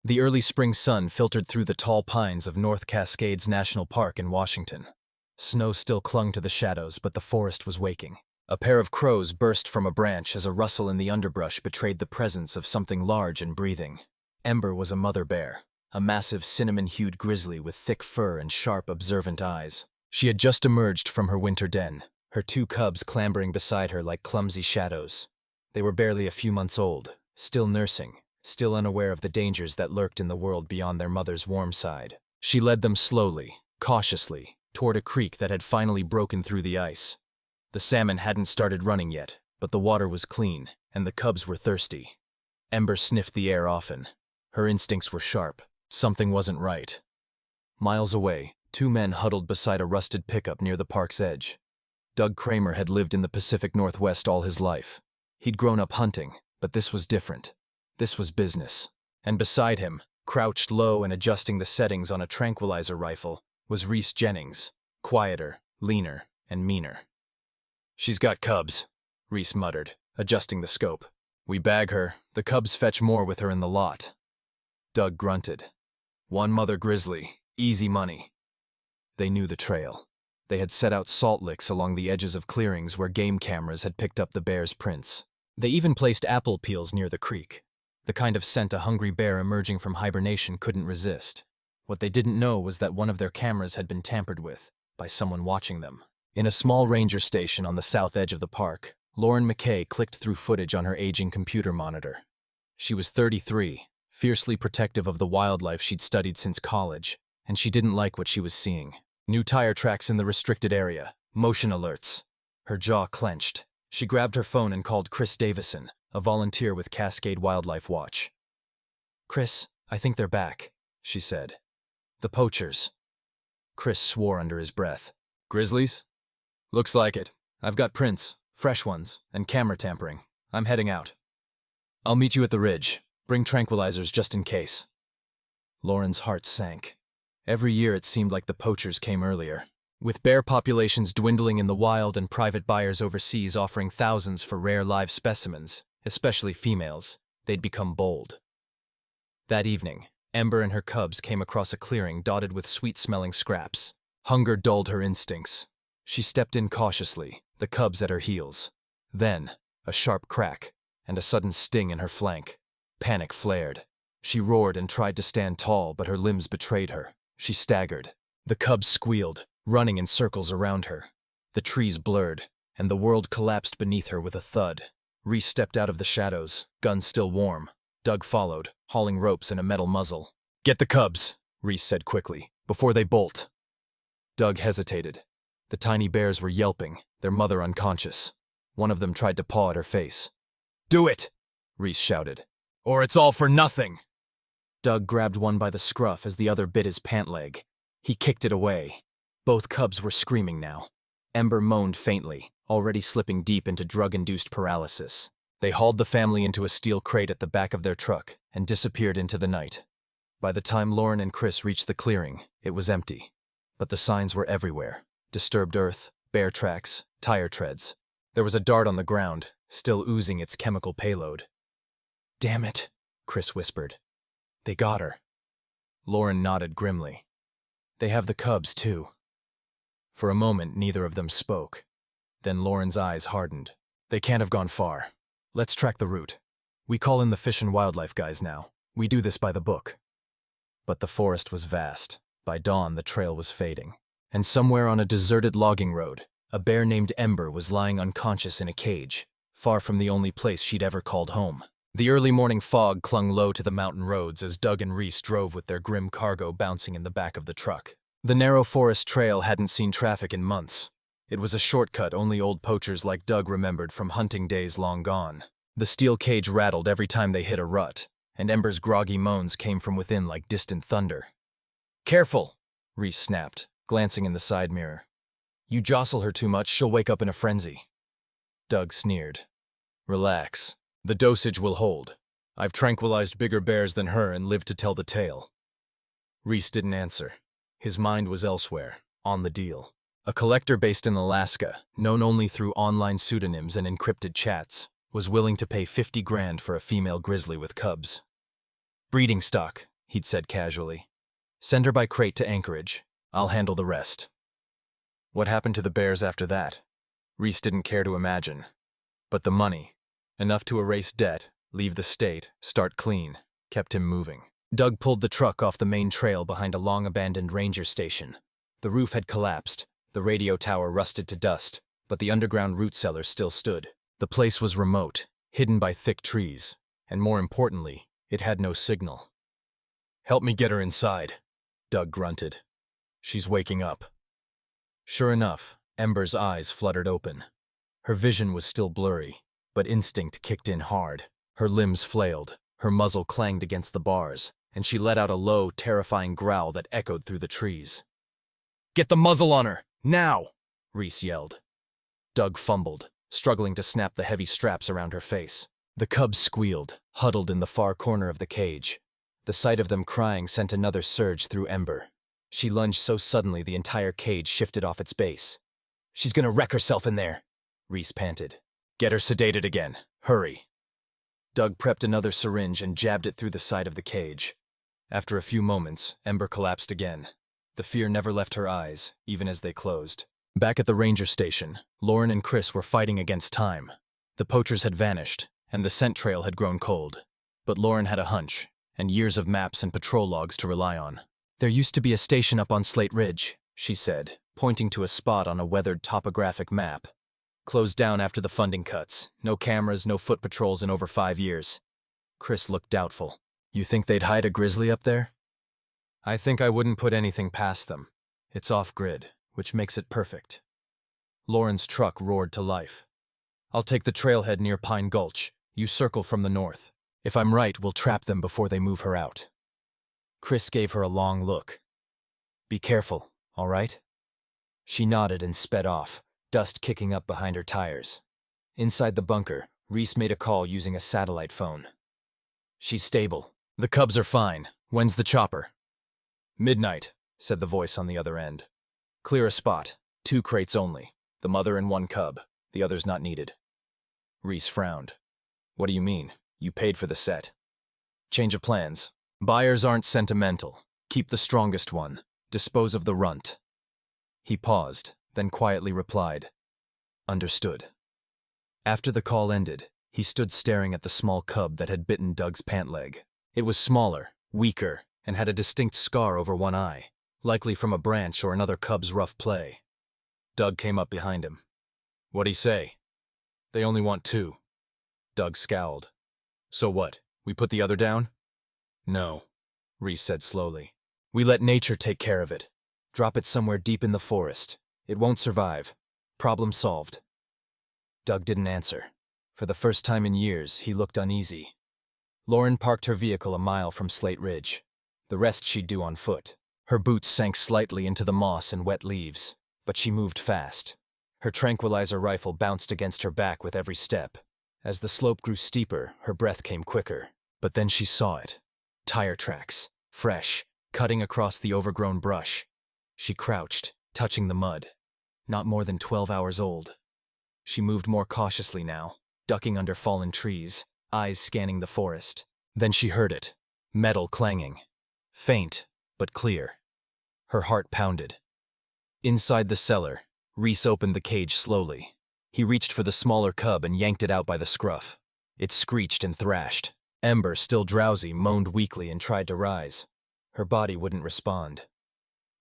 The early spring sun filtered through the tall pines of North Cascades National Park in Washington. Snow still clung to the shadows, but the forest was waking. A pair of crows burst from a branch as a rustle in the underbrush betrayed the presence of something large and breathing. Ember was a mother bear, a massive cinnamon-hued grizzly with thick fur and sharp, observant eyes. She had just emerged from her winter den, her two cubs clambering beside her like clumsy shadows. They were barely a few months old, still nursing, still unaware of the dangers that lurked in the world beyond their mother's warm side. She led them slowly, cautiously, toward a creek that had finally broken through the ice. The salmon hadn't started running yet, but the water was clean, and the cubs were thirsty. Ember sniffed the air often. Her instincts were sharp. Something wasn't right. Miles away, two men huddled beside a rusted pickup near the park's edge. Doug Kramer had lived in the Pacific Northwest all his life. He'd grown up hunting, but this was different. This was business. And beside him, crouched low and adjusting the settings on a tranquilizer rifle, was Reese Jennings, quieter, leaner, and meaner. "She's got cubs," Reese muttered, adjusting the scope. "We bag her, the cubs fetch more with her in the lot." Doug grunted. One mother grizzly, easy money. They knew the trail. They had set out salt licks along the edges of clearings where game cameras had picked up the bear's prints. They even placed apple peels near the creek, the kind of scent a hungry bear emerging from hibernation couldn't resist. What they didn't know was that one of their cameras had been tampered with, by someone watching them. In a small ranger station on the south edge of the park, Lauren McKay clicked through footage on her aging computer monitor. She was 33, fiercely protective of the wildlife she'd studied since college, and she didn't like what she was seeing. New tire tracks in the restricted area, motion alerts. Her jaw clenched. She grabbed her phone and called Chris Davison, a volunteer with Cascade Wildlife Watch. "Chris, I think they're back," she said. "The poachers." Chris swore under his breath. "Grizzlies? Looks like it. I've got prints, fresh ones, and camera tampering. I'm heading out. I'll meet you at the ridge. Bring tranquilizers just in case." Lauren's heart sank. Every year it seemed like the poachers came earlier. With bear populations dwindling in the wild and private buyers overseas offering thousands for rare live specimens, especially females, they'd become bold. That evening, Ember and her cubs came across a clearing dotted with sweet-smelling scraps. Hunger dulled her instincts. She stepped in cautiously, the cubs at her heels. Then, a sharp crack, and a sudden sting in her flank. Panic flared. She roared and tried to stand tall, but her limbs betrayed her. She staggered. The cubs squealed, running in circles around her. The trees blurred, and the world collapsed beneath her with a thud. Reese stepped out of the shadows, gun still warm. Doug followed, hauling ropes and a metal muzzle. "Get the cubs," Reese said quickly, "before they bolt." Doug hesitated. The tiny bears were yelping, their mother unconscious. One of them tried to paw at her face. "Do it!" Reese shouted. "Or it's all for nothing!" Doug grabbed one by the scruff as the other bit his pant leg. He kicked it away. Both cubs were screaming now. Ember moaned faintly, already slipping deep into drug-induced paralysis. They hauled the family into a steel crate at the back of their truck and disappeared into the night. By the time Lauren and Chris reached the clearing, it was empty. But the signs were everywhere. Disturbed earth, bear tracks, tire treads. There was a dart on the ground, still oozing its chemical payload. "Damn it," Chris whispered. "They got her." Lauren nodded grimly. "They have the cubs, too." For a moment, neither of them spoke. Then Lauren's eyes hardened. "They can't have gone far. Let's track the route. We call in the Fish and Wildlife guys now. We do this by the book." But the forest was vast. By dawn, the trail was fading. And somewhere on a deserted logging road, a bear named Ember was lying unconscious in a cage, far from the only place she'd ever called home. The early morning fog clung low to the mountain roads as Doug and Reese drove with their grim cargo bouncing in the back of the truck. The narrow forest trail hadn't seen traffic in months. It was a shortcut only old poachers like Doug remembered from hunting days long gone. The steel cage rattled every time they hit a rut, and Ember's groggy moans came from within like distant thunder. "Careful," Reese snapped, glancing in the side mirror. "You jostle her too much, she'll wake up in a frenzy." Doug sneered. "Relax. The dosage will hold. I've tranquilized bigger bears than her and lived to tell the tale." Reese didn't answer. His mind was elsewhere, on the deal. A collector based in Alaska, known only through online pseudonyms and encrypted chats, was willing to pay $50,000 for a female grizzly with cubs. "Breeding stock," he'd said casually. Send her by crate to Anchorage. I'll handle the rest. What happened to the bears after that? Reese didn't care to imagine. But the money, enough to erase debt, leave the state, start clean, kept him moving. Doug pulled the truck off the main trail behind a long-abandoned ranger station. The roof had collapsed, the radio tower rusted to dust, but the underground root cellar still stood. The place was remote, hidden by thick trees, and more importantly, it had no signal. Help me get her inside, Doug grunted. She's waking up. Sure enough, Ember's eyes fluttered open. Her vision was still blurry, but instinct kicked in hard. Her limbs flailed, her muzzle clanged against the bars, and she let out a low, terrifying growl that echoed through the trees. Get the muzzle on her, now! Reese yelled. Doug fumbled, struggling to snap the heavy straps around her face. The cubs squealed, huddled in the far corner of the cage. The sight of them crying sent another surge through Ember. She lunged so suddenly the entire cage shifted off its base. She's gonna wreck herself in there, Reese panted. Get her sedated again. Hurry. Doug prepped another syringe and jabbed it through the side of the cage. After a few moments, Ember collapsed again. The fear never left her eyes, even as they closed. Back at the ranger station, Lauren and Chris were fighting against time. The poachers had vanished, and the scent trail had grown cold. But Lauren had a hunch, and years of maps and patrol logs to rely on. There used to be a station up on Slate Ridge, she said, pointing to a spot on a weathered topographic map. Closed down after the funding cuts. No cameras, no foot patrols in over 5 years. Chris looked doubtful. You think they'd hide a grizzly up there? I think I wouldn't put anything past them. It's off-grid, which makes it perfect. Lauren's truck roared to life. I'll take the trailhead near Pine Gulch. You circle from the north. If I'm right, we'll trap them before they move her out. Chris gave her a long look. Be careful, all right? She nodded and sped off, dust kicking up behind her tires. Inside the bunker, Reese made a call using a satellite phone. She's stable. The cubs are fine. When's the chopper? Midnight, said the voice on the other end. Clear a spot. 2 crates only. The mother and 1 cub. The other's not needed. Reese frowned. What do you mean? You paid for the set. Change of plans. Buyers aren't sentimental. Keep the strongest one. Dispose of the runt. He paused, then quietly replied. Understood. After the call ended, he stood staring at the small cub that had bitten Doug's pant leg. It was smaller, weaker, and had a distinct scar over one eye, likely from a branch or another cub's rough play. Doug came up behind him. What'd he say? They only want 2. Doug scowled. So what, we put the other down? No, Reese said slowly. We let nature take care of it. Drop it somewhere deep in the forest. It won't survive. Problem solved. Doug didn't answer. For the first time in years, he looked uneasy. Lauren parked her vehicle a mile from Slate Ridge. The rest she'd do on foot. Her boots sank slightly into the moss and wet leaves, but she moved fast. Her tranquilizer rifle bounced against her back with every step. As the slope grew steeper, her breath came quicker. But then she saw it. Tire tracks, fresh, cutting across the overgrown brush. She crouched, touching the mud. Not more than 12 hours old. She moved more cautiously now, ducking under fallen trees, eyes scanning the forest. Then she heard it. Metal clanging. Faint, but clear. Her heart pounded. Inside the cellar, Reese opened the cage slowly. He reached for the smaller cub and yanked it out by the scruff. It screeched and thrashed. Ember, still drowsy, moaned weakly and tried to rise. Her body wouldn't respond.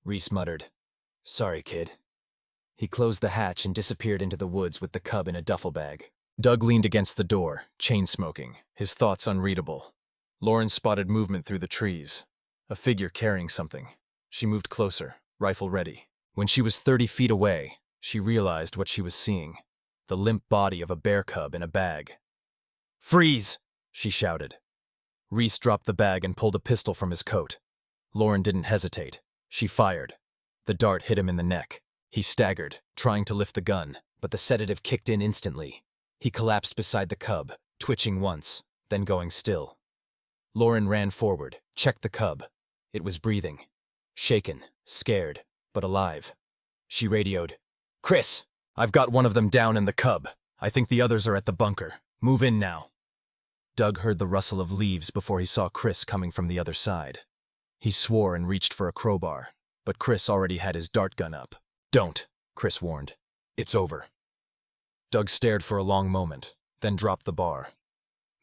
Reese muttered, Sorry, kid. He closed the hatch and disappeared into the woods with the cub in a duffel bag. Doug leaned against the door, chain-smoking, his thoughts unreadable. Lauren spotted movement through the trees. A figure carrying something. She moved closer, rifle ready. When she was 30 feet away, she realized what she was seeing. The limp body of a bear cub in a bag. Freeze! She shouted. Reese dropped the bag and pulled a pistol from his coat. Lauren didn't hesitate. She fired. The dart hit him in the neck. He staggered, trying to lift the gun, but the sedative kicked in instantly. He collapsed beside the cub, twitching once, then going still. Lauren ran forward, checked the cub. It was breathing. Shaken, scared, but alive. She radioed, Chris, I've got one of them down in the cub. I think the others are at the bunker. Move in now. Doug heard the rustle of leaves before he saw Chris coming from the other side. He swore and reached for a crowbar, but Chris already had his dart gun up. "Don't," Chris warned. "It's over." Doug stared for a long moment, then dropped the bar.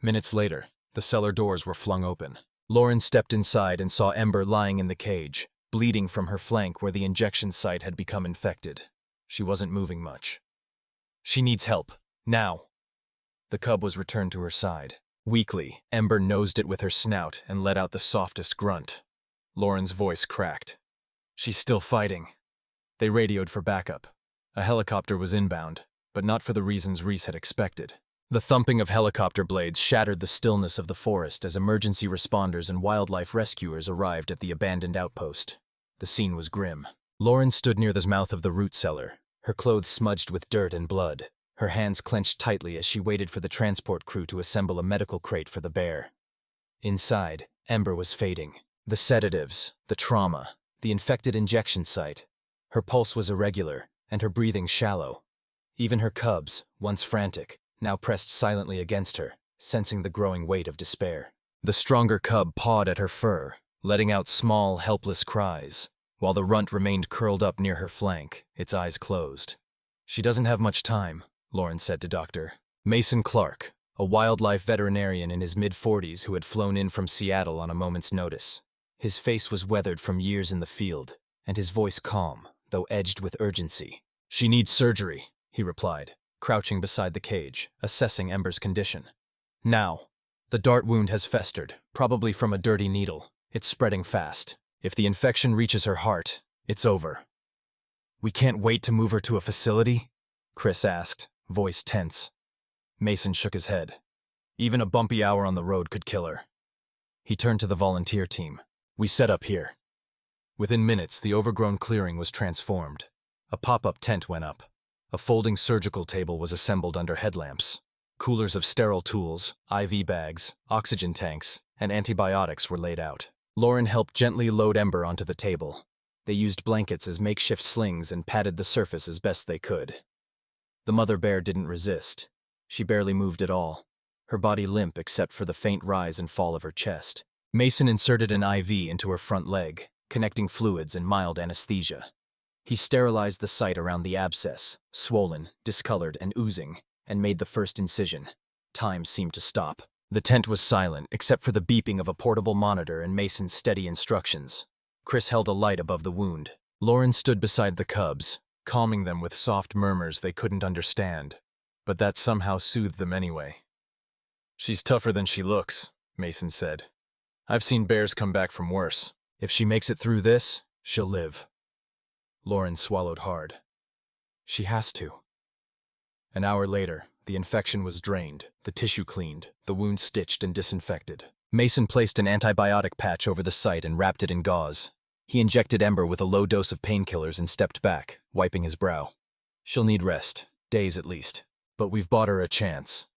Minutes later, the cellar doors were flung open. Lauren stepped inside and saw Ember lying in the cage, bleeding from her flank where the injection site had become infected. She wasn't moving much. "She needs help. Now." The cub was returned to her side. Weakly, Ember nosed it with her snout and let out the softest grunt. Lauren's voice cracked. "She's still fighting." They radioed for backup. A helicopter was inbound, but not for the reasons Reese had expected. The thumping of helicopter blades shattered the stillness of the forest as emergency responders and wildlife rescuers arrived at the abandoned outpost. The scene was grim. Lauren stood near the mouth of the root cellar, her clothes smudged with dirt and blood, her hands clenched tightly as she waited for the transport crew to assemble a medical crate for the bear. Inside, Ember was fading. The sedatives, the trauma, the infected injection site. Her pulse was irregular, and her breathing shallow. Even her cubs, once frantic, now pressed silently against her, sensing the growing weight of despair. The stronger cub pawed at her fur, letting out small, helpless cries, while the runt remained curled up near her flank, its eyes closed. "She doesn't have much time," Lauren said to Dr. Mason Clark, a wildlife veterinarian in his mid-40s who had flown in from Seattle on a moment's notice. His face was weathered from years in the field, and his voice calm, though edged with urgency. "She needs surgery," he replied, crouching beside the cage, assessing Ember's condition. "Now. The dart wound has festered, probably from a dirty needle. It's spreading fast. If the infection reaches her heart, it's over." "We can't wait to move her to a facility?" Chris asked, voice tense. Mason shook his head. "Even a bumpy hour on the road could kill her." He turned to the volunteer team. "We set up here." Within minutes, the overgrown clearing was transformed. A pop-up tent went up. A folding surgical table was assembled under headlamps. Coolers of sterile tools, IV bags, oxygen tanks, and antibiotics were laid out. Lauren helped gently load Ember onto the table. They used blankets as makeshift slings and padded the surface as best they could. The mother bear didn't resist. She barely moved at all, her body limp except for the faint rise and fall of her chest. Mason inserted an IV into her front leg, connecting fluids and mild anesthesia. He sterilized the site around the abscess, swollen, discolored, and oozing, and made the first incision. Time seemed to stop. The tent was silent, except for the beeping of a portable monitor and Mason's steady instructions. Chris held a light above the wound. Lauren stood beside the cubs, calming them with soft murmurs they couldn't understand, but that somehow soothed them anyway. "She's tougher than she looks," Mason said. "I've seen bears come back from worse. If she makes it through this, she'll live." Lauren swallowed hard. "She has to." An hour later, the infection was drained, the tissue cleaned, the wound stitched and disinfected. Mason placed an antibiotic patch over the site and wrapped it in gauze. He injected Ember with a low dose of painkillers and stepped back, wiping his brow. "She'll need rest, days at least, but we've bought her a chance."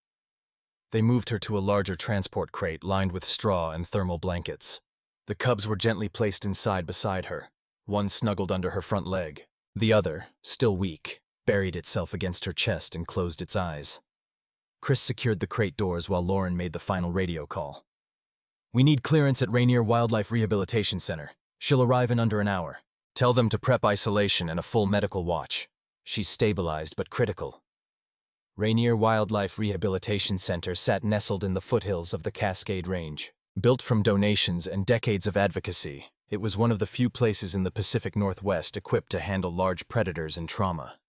They moved her to a larger transport crate lined with straw and thermal blankets. The cubs were gently placed inside beside her, one snuggled under her front leg. The other, still weak, buried itself against her chest and closed its eyes. Chris secured the crate doors while Lauren made the final radio call. "We need clearance at Rainier Wildlife Rehabilitation Center. She'll arrive in under an hour. Tell them to prep isolation and a full medical watch. She's stabilized but critical." Rainier Wildlife Rehabilitation Center sat nestled in the foothills of the Cascade Range. Built from donations and decades of advocacy, it was one of the few places in the Pacific Northwest equipped to handle large predators and trauma.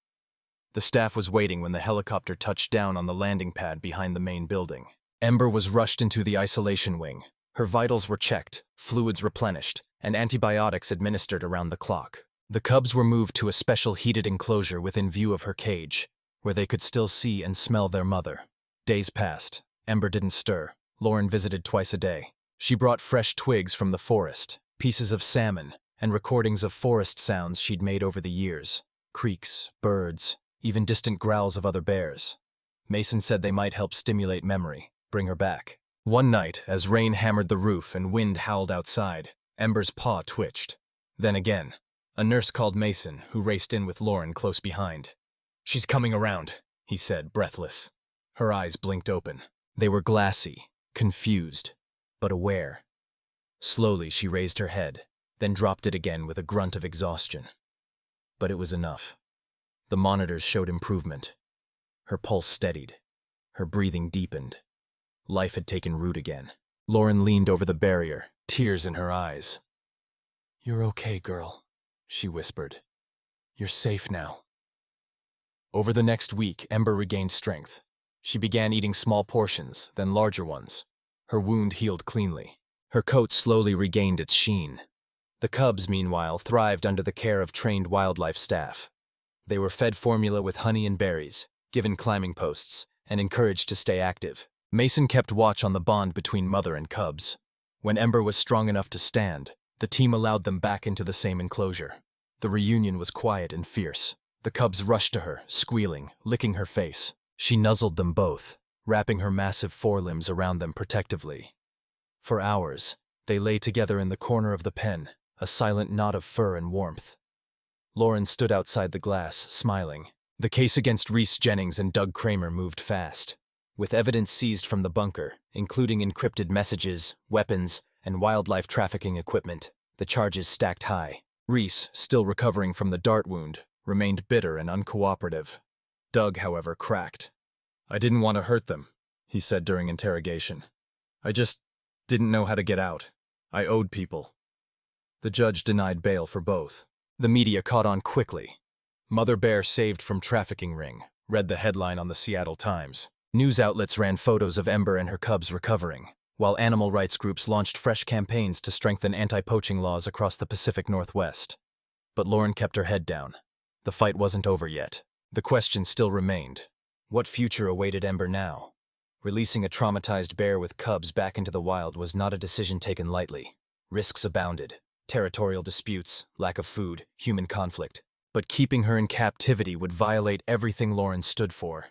The staff was waiting when the helicopter touched down on the landing pad behind the main building. Ember was rushed into the isolation wing. Her vitals were checked, fluids replenished, and antibiotics administered around the clock. The cubs were moved to a special heated enclosure within view of her cage, where they could still see and smell their mother. Days passed. Ember didn't stir. Lauren visited twice a day. She brought fresh twigs from the forest, pieces of salmon, and recordings of forest sounds she'd made over the years. Creaks, birds, even distant growls of other bears. Mason said they might help stimulate memory, bring her back. One night, as rain hammered the roof and wind howled outside, Ember's paw twitched. Then again. A nurse called Mason, who raced in with Lauren close behind. "She's coming around," he said, breathless. Her eyes blinked open. They were glassy, confused, but aware. Slowly, she raised her head, then dropped it again with a grunt of exhaustion. But it was enough. The monitors showed improvement. Her pulse steadied. Her breathing deepened. Life had taken root again. Lauren leaned over the barrier, tears in her eyes. "You're okay, girl," she whispered. "You're safe now." Over the next week, Ember regained strength. She began eating small portions, then larger ones. Her wound healed cleanly. Her coat slowly regained its sheen. The cubs, meanwhile, thrived under the care of trained wildlife staff. They were fed formula with honey and berries, given climbing posts, and encouraged to stay active. Mason kept watch on the bond between mother and cubs. When Ember was strong enough to stand, the team allowed them back into the same enclosure. The reunion was quiet and fierce. The cubs rushed to her, squealing, licking her face. She nuzzled them both, wrapping her massive forelimbs around them protectively. For hours, they lay together in the corner of the pen, a silent knot of fur and warmth. Lauren stood outside the glass, smiling. The case against Reese Jennings and Doug Kramer moved fast. With evidence seized from the bunker, including encrypted messages, weapons, and wildlife trafficking equipment, the charges stacked high. Reese, still recovering from the dart wound, remained bitter and uncooperative. Doug, however, cracked. "I didn't want to hurt them," he said during interrogation. "I just didn't know how to get out. I owed people." The judge denied bail for both. The media caught on quickly. "Mother Bear saved from trafficking ring," read the headline on the Seattle Times. News outlets ran photos of Ember and her cubs recovering, while animal rights groups launched fresh campaigns to strengthen anti-poaching laws across the Pacific Northwest. But Lauren kept her head down. The fight wasn't over yet. The question still remained. What future awaited Ember now? Releasing a traumatized bear with cubs back into the wild was not a decision taken lightly. Risks abounded. Territorial disputes, lack of food, human conflict. But keeping her in captivity would violate everything Lauren stood for.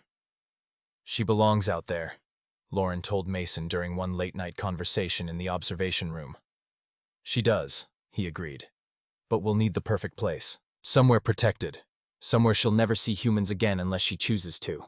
"She belongs out there," Lauren told Mason during one late-night conversation in the observation room. "She does," he agreed. "But we'll need the perfect place. Somewhere protected. Somewhere she'll never see humans again unless she chooses to."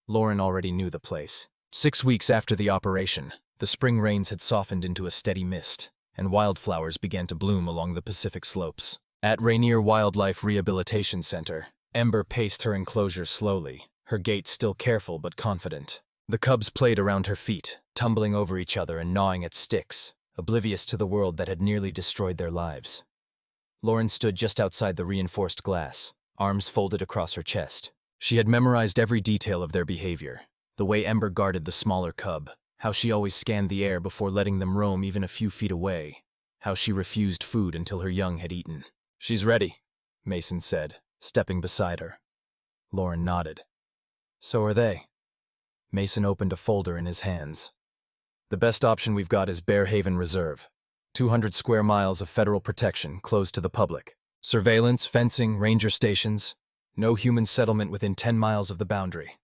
Lauren already knew the place. 6 weeks after the operation, the spring rains had softened into a steady mist, and wildflowers began to bloom along the Pacific slopes. At Rainier Wildlife Rehabilitation Center, Ember paced her enclosure slowly, her gait still careful but confident. The cubs played around her feet, tumbling over each other and gnawing at sticks, oblivious to the world that had nearly destroyed their lives. Lauren stood just outside the reinforced glass, arms folded across her chest. She had memorized every detail of their behavior, the way Ember guarded the smaller cub, how she always scanned the air before letting them roam even a few feet away, how she refused food until her young had eaten. "She's ready," Mason said, stepping beside her. Lauren nodded. "So are they." Mason opened a folder in his hands. "The best option we've got is Bear Haven Reserve. 200 square miles of federal protection, closed to the public. Surveillance, fencing, ranger stations. No human settlement within 10 miles of the boundary."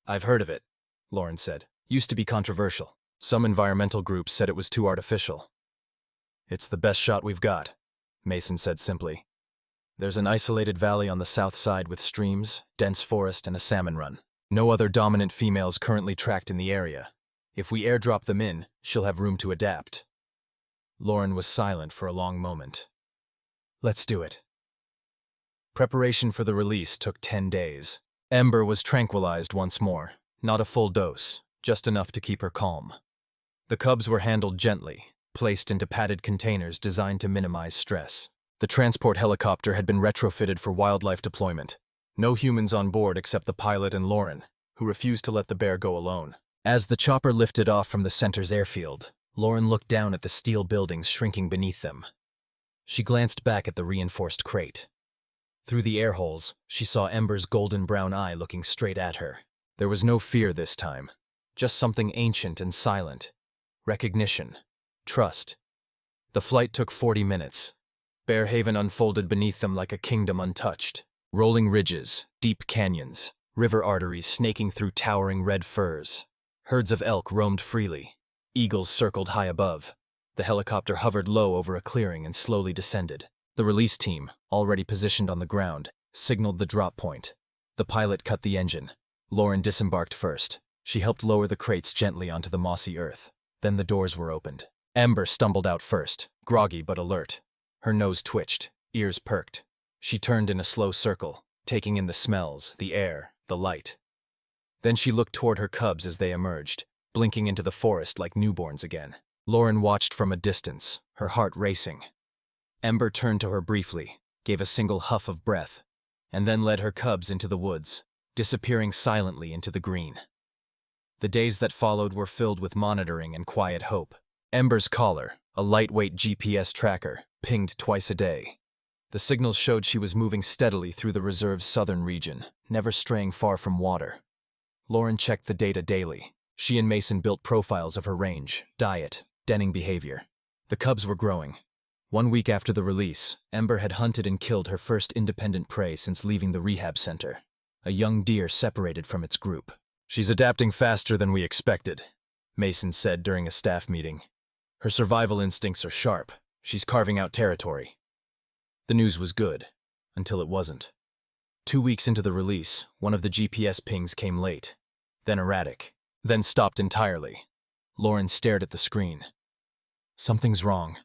"I've heard of it," Lauren said. "Used to be controversial. Some environmental groups said it was too artificial." "It's the best shot we've got," Mason said simply. "There's an isolated valley on the south side with streams, dense forest, and a salmon run. No other dominant females currently tracked in the area. If we airdrop them in, she'll have room to adapt." Lauren was silent for a long moment. "Let's do it." Preparation for the release took 10 days. Ember was tranquilized once more. Not a full dose, just enough to keep her calm. The cubs were handled gently, placed into padded containers designed to minimize stress. The transport helicopter had been retrofitted for wildlife deployment. No humans on board except the pilot and Lauren, who refused to let the bear go alone. As the chopper lifted off from the center's airfield, Lauren looked down at the steel buildings shrinking beneath them. She glanced back at the reinforced crate. Through the air holes, she saw Ember's golden brown eye looking straight at her. There was no fear this time, just something ancient and silent. Recognition. Trust. The flight took 40 minutes. Bear Haven unfolded beneath them like a kingdom untouched. Rolling ridges, deep canyons, river arteries snaking through towering red firs. Herds of elk roamed freely. Eagles circled high above. The helicopter hovered low over a clearing and slowly descended. The release team, already positioned on the ground, signaled the drop point. The pilot cut the engine. Lauren disembarked first. She helped lower the crates gently onto the mossy earth. Then the doors were opened. Ember stumbled out first, groggy but alert. Her nose twitched, ears perked. She turned in a slow circle, taking in the smells, the air, the light. Then she looked toward her cubs as they emerged, blinking into the forest like newborns again. Lauren watched from a distance, her heart racing. Ember turned to her briefly, gave a single huff of breath, and then led her cubs into the woods, disappearing silently into the green. The days that followed were filled with monitoring and quiet hope. Ember's collar, a lightweight GPS tracker, pinged twice a day. The signals showed she was moving steadily through the reserve's southern region, never straying far from water. Lauren checked the data daily. She and Mason built profiles of her range, diet, denning behavior. The cubs were growing. 1 week after the release, Ember had hunted and killed her first independent prey since leaving the rehab center, a young deer separated from its group. "She's adapting faster than we expected," Mason said during a staff meeting. "Her survival instincts are sharp. She's carving out territory." The news was good, until it wasn't. 2 weeks into the release, one of the GPS pings came late, then erratic, then stopped entirely. Lauren stared at the screen. Something's wrong.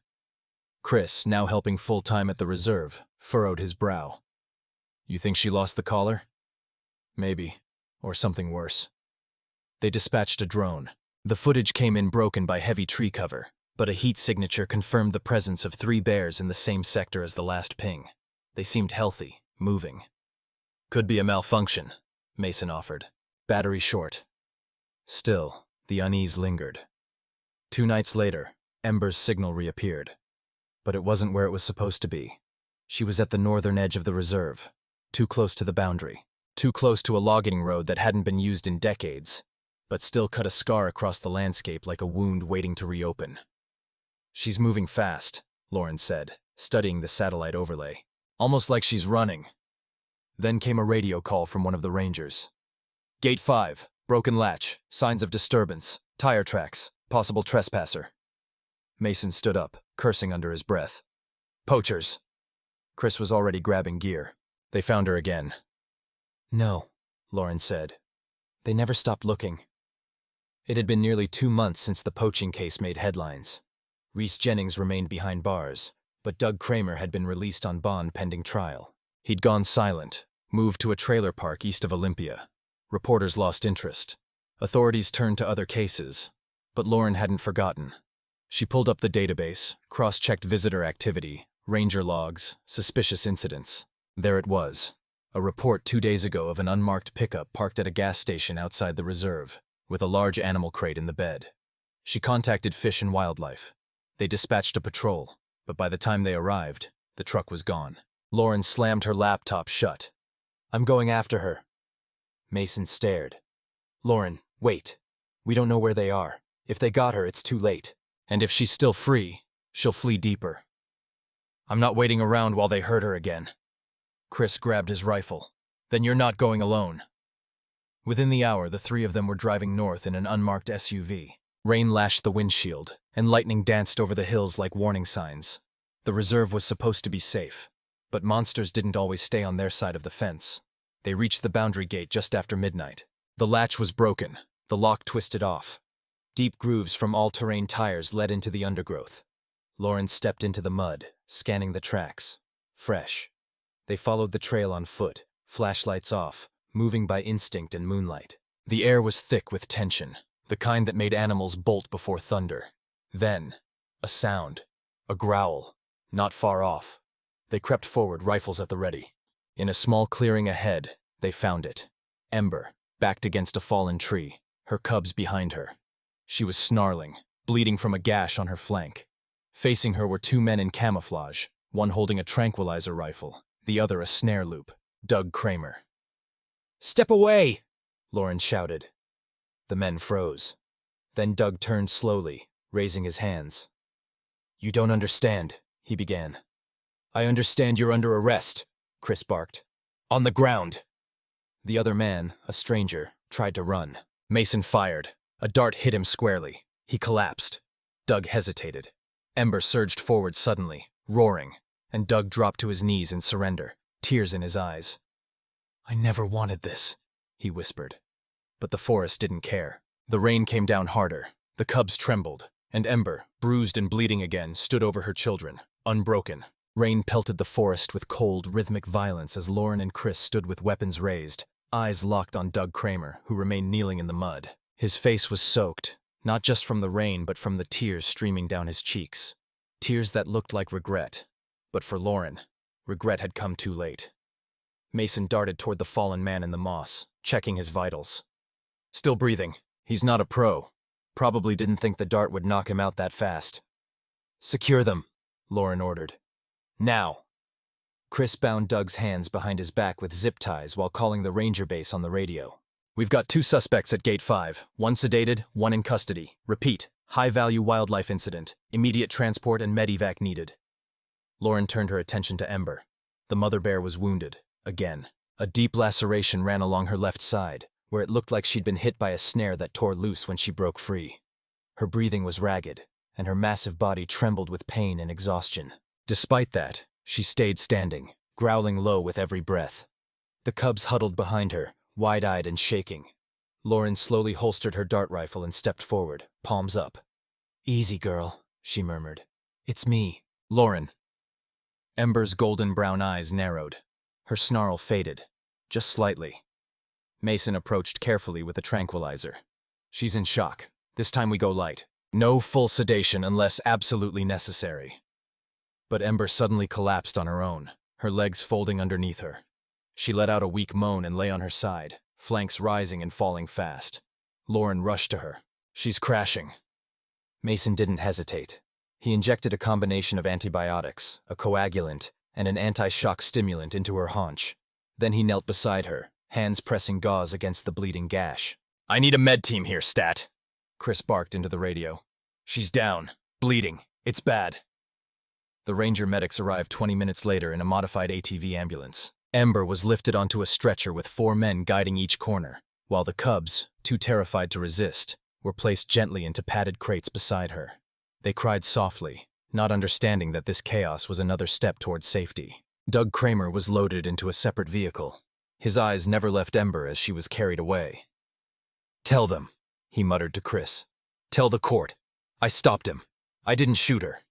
Chris, now helping full-time at the reserve, furrowed his brow. "You think she lost the collar?" "Maybe, or something worse." They dispatched a drone. The footage came in broken by heavy tree cover, but a heat signature confirmed the presence of 3 bears in the same sector as the last ping. They seemed healthy, moving. "Could be a malfunction," Mason offered. "Battery short." Still, the unease lingered. 2 nights later, Ember's signal reappeared. But it wasn't where it was supposed to be. She was at the northern edge of the reserve, too close to the boundary, too close to a logging road that hadn't been used in decades, but still cut a scar across the landscape like a wound waiting to reopen. "She's moving fast," Lauren said, studying the satellite overlay. "Almost like she's running." Then came a radio call from one of the rangers. "Gate 5, broken latch, signs of disturbance, tire tracks, possible trespasser." Mason stood up, cursing under his breath. "Poachers." Chris was already grabbing gear. "They found her again." "No," Lauren said. "They never stopped looking." It had been nearly 2 months since the poaching case made headlines. Reese Jennings remained behind bars, but Doug Kramer had been released on bond pending trial. He'd gone silent, moved to a trailer park east of Olympia. Reporters lost interest. Authorities turned to other cases, but Lauren hadn't forgotten. She pulled up the database, cross-checked visitor activity, ranger logs, suspicious incidents. There it was, a report 2 days ago of an unmarked pickup parked at a gas station outside the reserve, with a large animal crate in the bed. She contacted Fish and Wildlife. They dispatched a patrol, but by the time they arrived, the truck was gone. Lauren slammed her laptop shut. "I'm going after her." Mason stared. "Lauren, wait. We don't know where they are. If they got her, it's too late. And if she's still free, she'll flee deeper. I'm not waiting around while they hurt her again." Chris grabbed his rifle. "Then you're not going alone." Within the hour, the 3 of them were driving north in an unmarked SUV. Rain lashed the windshield, and lightning danced over the hills like warning signs. The reserve was supposed to be safe, but monsters didn't always stay on their side of the fence. They reached the boundary gate just after midnight. The latch was broken, the lock twisted off. Deep grooves from all-terrain tires led into the undergrowth. Lauren stepped into the mud, scanning the tracks. Fresh. They followed the trail on foot, flashlights off, moving by instinct and moonlight. The air was thick with tension, the kind that made animals bolt before thunder. Then, a sound, a growl, not far off. They crept forward, rifles at the ready. In a small clearing ahead, they found it. Ember, backed against a fallen tree, her cubs behind her. She was snarling, bleeding from a gash on her flank. Facing her were 2 men in camouflage, one holding a tranquilizer rifle, the other a snare loop. Doug Kramer. "Step away!" Lauren shouted. The men froze. Then Doug turned slowly, raising his hands. "You don't understand," he began. "I understand you're under arrest," Chris barked. "On the ground." The other man, a stranger, tried to run. Mason fired. A dart hit him squarely. He collapsed. Doug hesitated. Ember surged forward suddenly, roaring, and Doug dropped to his knees in surrender, tears in his eyes. "I never wanted this," he whispered. But the forest didn't care. The rain came down harder. The cubs trembled. And Ember, bruised and bleeding again, stood over her children, unbroken. Rain pelted the forest with cold, rhythmic violence as Lauren and Chris stood with weapons raised, eyes locked on Doug Kramer, who remained kneeling in the mud. His face was soaked, not just from the rain but from the tears streaming down his cheeks. Tears that looked like regret. But for Lauren, regret had come too late. Mason darted toward the fallen man in the moss, checking his vitals. Still breathing. He's not a pro. Probably didn't think the dart would knock him out that fast. Secure them, Lauren ordered. Now. Chris bound Doug's hands behind his back with zip ties while calling the ranger base on the radio. We've got 2 suspects at Gate 5, 1 sedated, 1 in custody. Repeat, high-value wildlife incident, immediate transport and medevac needed. Lauren turned her attention to Ember. The mother bear was wounded, again. A deep laceration ran along her left side, where it looked like she'd been hit by a snare that tore loose when she broke free. Her breathing was ragged, and her massive body trembled with pain and exhaustion. Despite that, she stayed standing, growling low with every breath. The cubs huddled behind her, wide-eyed and shaking. Lauren slowly holstered her dart rifle and stepped forward, palms up. "Easy, girl," she murmured. "It's me, Lauren." Ember's golden brown eyes narrowed. Her snarl faded, just slightly. Mason approached carefully with a tranquilizer. "She's in shock. This time we go light. No full sedation unless absolutely necessary." But Ember suddenly collapsed on her own, her legs folding underneath her. She let out a weak moan and lay on her side, flanks rising and falling fast. Lauren rushed to her. "She's crashing." Mason didn't hesitate. He injected a combination of antibiotics, a coagulant, and an anti-shock stimulant into her haunch. Then he knelt beside her, hands pressing gauze against the bleeding gash. "I need a med team here, Stat," Chris barked into the radio. "She's down, bleeding. It's bad." The ranger medics arrived 20 minutes later in a modified ATV ambulance. Ember was lifted onto a stretcher with 4 men guiding each corner, while the cubs, too terrified to resist, were placed gently into padded crates beside her. They cried softly, not understanding that this chaos was another step towards safety. Doug Kramer was loaded into a separate vehicle. His eyes never left Ember as she was carried away. "Tell them," he muttered to Chris. "Tell the court. I stopped him. I didn't shoot her."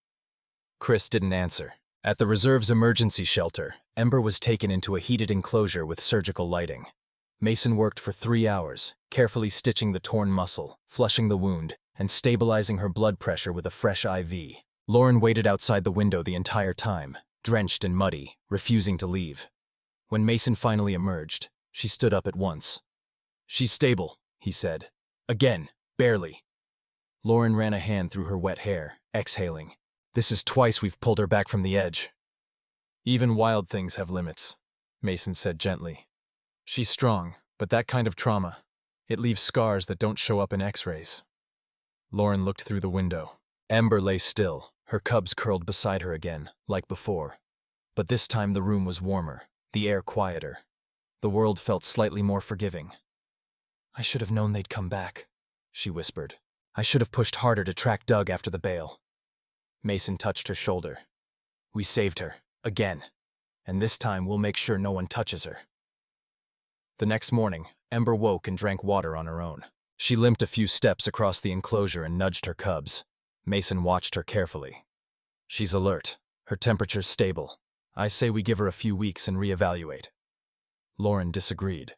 Chris didn't answer. At the reserve's emergency shelter, Ember was taken into a heated enclosure with surgical lighting. Mason worked for 3 hours, carefully stitching the torn muscle, flushing the wound, and stabilizing her blood pressure with a fresh IV. Lauren waited outside the window the entire time, drenched and muddy, refusing to leave. When Mason finally emerged, she stood up at once. "She's stable," he said. "Again, barely." Lauren ran a hand through her wet hair, exhaling. "This is twice we've pulled her back from the edge." "Even wild things have limits," Mason said gently. "She's strong, but that kind of trauma, it leaves scars that don't show up in X-rays." Lauren looked through the window. Ember lay still, her cubs curled beside her again, like before. But this time the room was warmer, the air quieter. The world felt slightly more forgiving. "I should have known they'd come back," she whispered. "I should have pushed harder to track Doug after the bail." Mason touched her shoulder. "We saved her, again. And this time we'll make sure no one touches her." The next morning, Ember woke and drank water on her own. She limped a few steps across the enclosure and nudged her cubs. Mason watched her carefully. "She's alert. Her temperature's stable. I say we give her a few weeks and reevaluate." Lauren disagreed.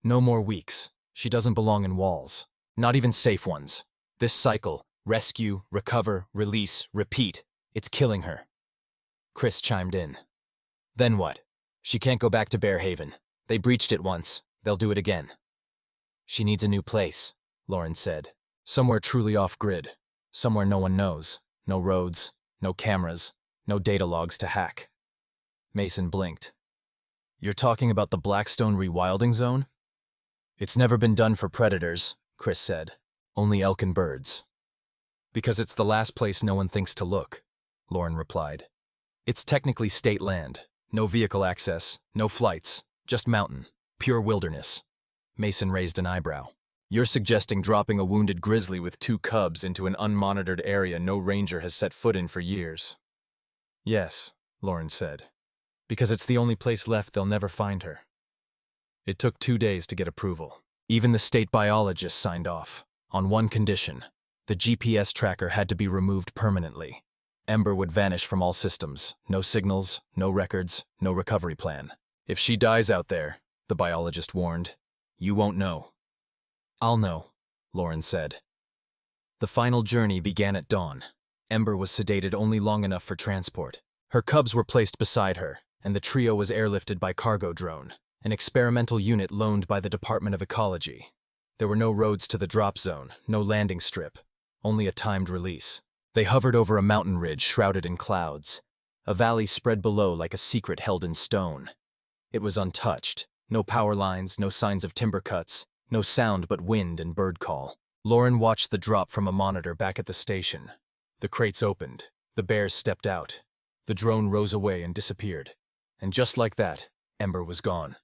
"No more weeks. She doesn't belong in walls. Not even safe ones. This cycle, rescue, recover, release, repeat, it's killing her." Chris chimed in. "Then what? She can't go back to Bear Haven. They breached it once. They'll do it again." "She needs a new place," Lauren said. "Somewhere truly off-grid. Somewhere no one knows. No roads, no cameras, no data logs to hack." Mason blinked. "You're talking about the Blackstone rewilding zone?" "It's never been done for predators," Chris said. "Only elk and birds." "Because it's the last place no one thinks to look," Lauren replied. "It's technically state land. No vehicle access, no flights, just mountain, pure wilderness." Mason raised an eyebrow. "You're suggesting dropping a wounded grizzly with 2 cubs into an unmonitored area no ranger has set foot in for years?" "Yes," Lauren said. "Because it's the only place left they'll never find her." It took 2 days to get approval. Even the state biologist signed off, on one condition: The GPS tracker had to be removed permanently. Ember would vanish from all systems. No signals, no records, no recovery plan. If she dies out there, the biologist warned, you won't know. I'll know, Lauren said. The final journey began at dawn. Ember was sedated only long enough for transport. Her cubs were placed beside her, and the trio was airlifted by cargo drone, an experimental unit loaned by the Department of Ecology. There were no roads to the drop zone, no landing strip, only a timed release. They hovered over a mountain ridge shrouded in clouds. A valley spread below like a secret held in stone. It was untouched. No power lines, no signs of timber cuts, no sound but wind and bird call. Lauren watched the drop from a monitor back at the station. The crates opened. The bears stepped out. The drone rose away and disappeared. And just like that, Ember was gone.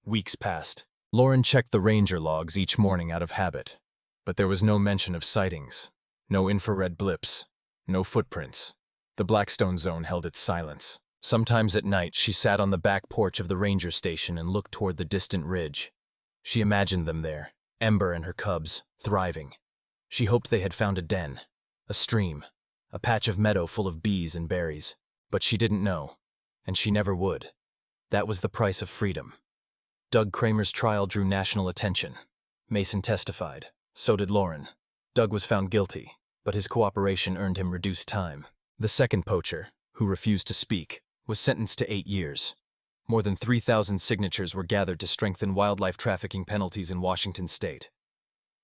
Weeks passed. Lauren checked the ranger logs each morning out of habit. But there was no mention of sightings. No infrared blips. No footprints. The Blackstone Zone held its silence. Sometimes at night, she sat on the back porch of the ranger station and looked toward the distant ridge. She imagined them there, Ember and her cubs, thriving. She hoped they had found a den, a stream, a patch of meadow full of bees and berries. But she didn't know, and she never would. That was the price of freedom. Doug Kramer's trial drew national attention. Mason testified. So did Lauren. Doug was found guilty, but his cooperation earned him reduced time. The second poacher, who refused to speak, was sentenced to 8 years. More than 3,000 signatures were gathered to strengthen wildlife trafficking penalties in Washington state.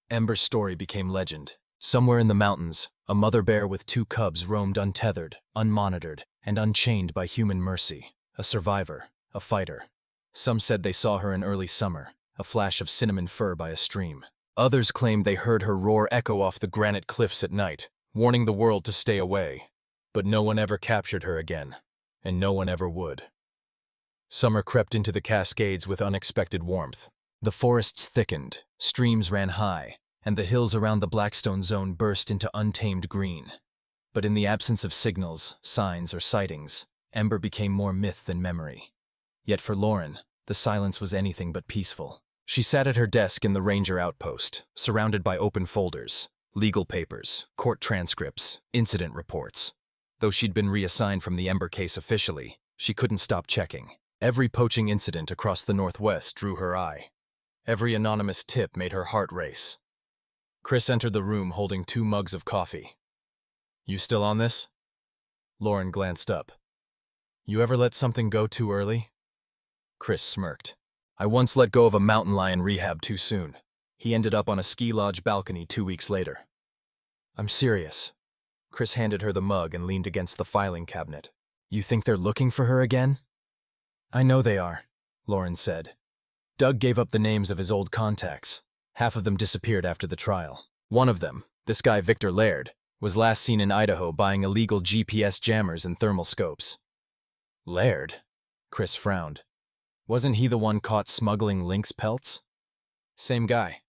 Ember's story became legend. Somewhere in the mountains, a mother bear with 2 cubs roamed untethered, unmonitored, and unchained by human mercy. A survivor, a fighter. Some said they saw her in early summer, a flash of cinnamon fur by a stream. Others claimed they heard her roar echo off the granite cliffs at night, warning the world to stay away. But no one ever captured her again, and no one ever would. Summer crept into the Cascades with unexpected warmth. The forests thickened, streams ran high, and the hills around the Blackstone Zone burst into untamed green. But in the absence of signals, signs, or sightings, Ember became more myth than memory. Yet for Lauren, the silence was anything but peaceful. She sat at her desk in the ranger outpost, surrounded by open folders, legal papers, court transcripts, incident reports. Though she'd been reassigned from the Ember case officially, she couldn't stop checking. Every poaching incident across the Northwest drew her eye. Every anonymous tip made her heart race. Chris entered the room holding 2 mugs of coffee. You still on this? Lauren glanced up. You ever let something go too early? Chris smirked. I once let go of a mountain lion rehab too soon. He ended up on a ski lodge balcony 2 weeks later. I'm serious. Chris handed her the mug and leaned against the filing cabinet. You think they're looking for her again? I know they are, Lauren said. Doug gave up the names of his old contacts. Half of them disappeared after the trial. One of them, this guy Victor Laird, was last seen in Idaho buying illegal GPS jammers and thermal scopes. Laird? Chris frowned. Wasn't he the one caught smuggling lynx pelts? Same guy.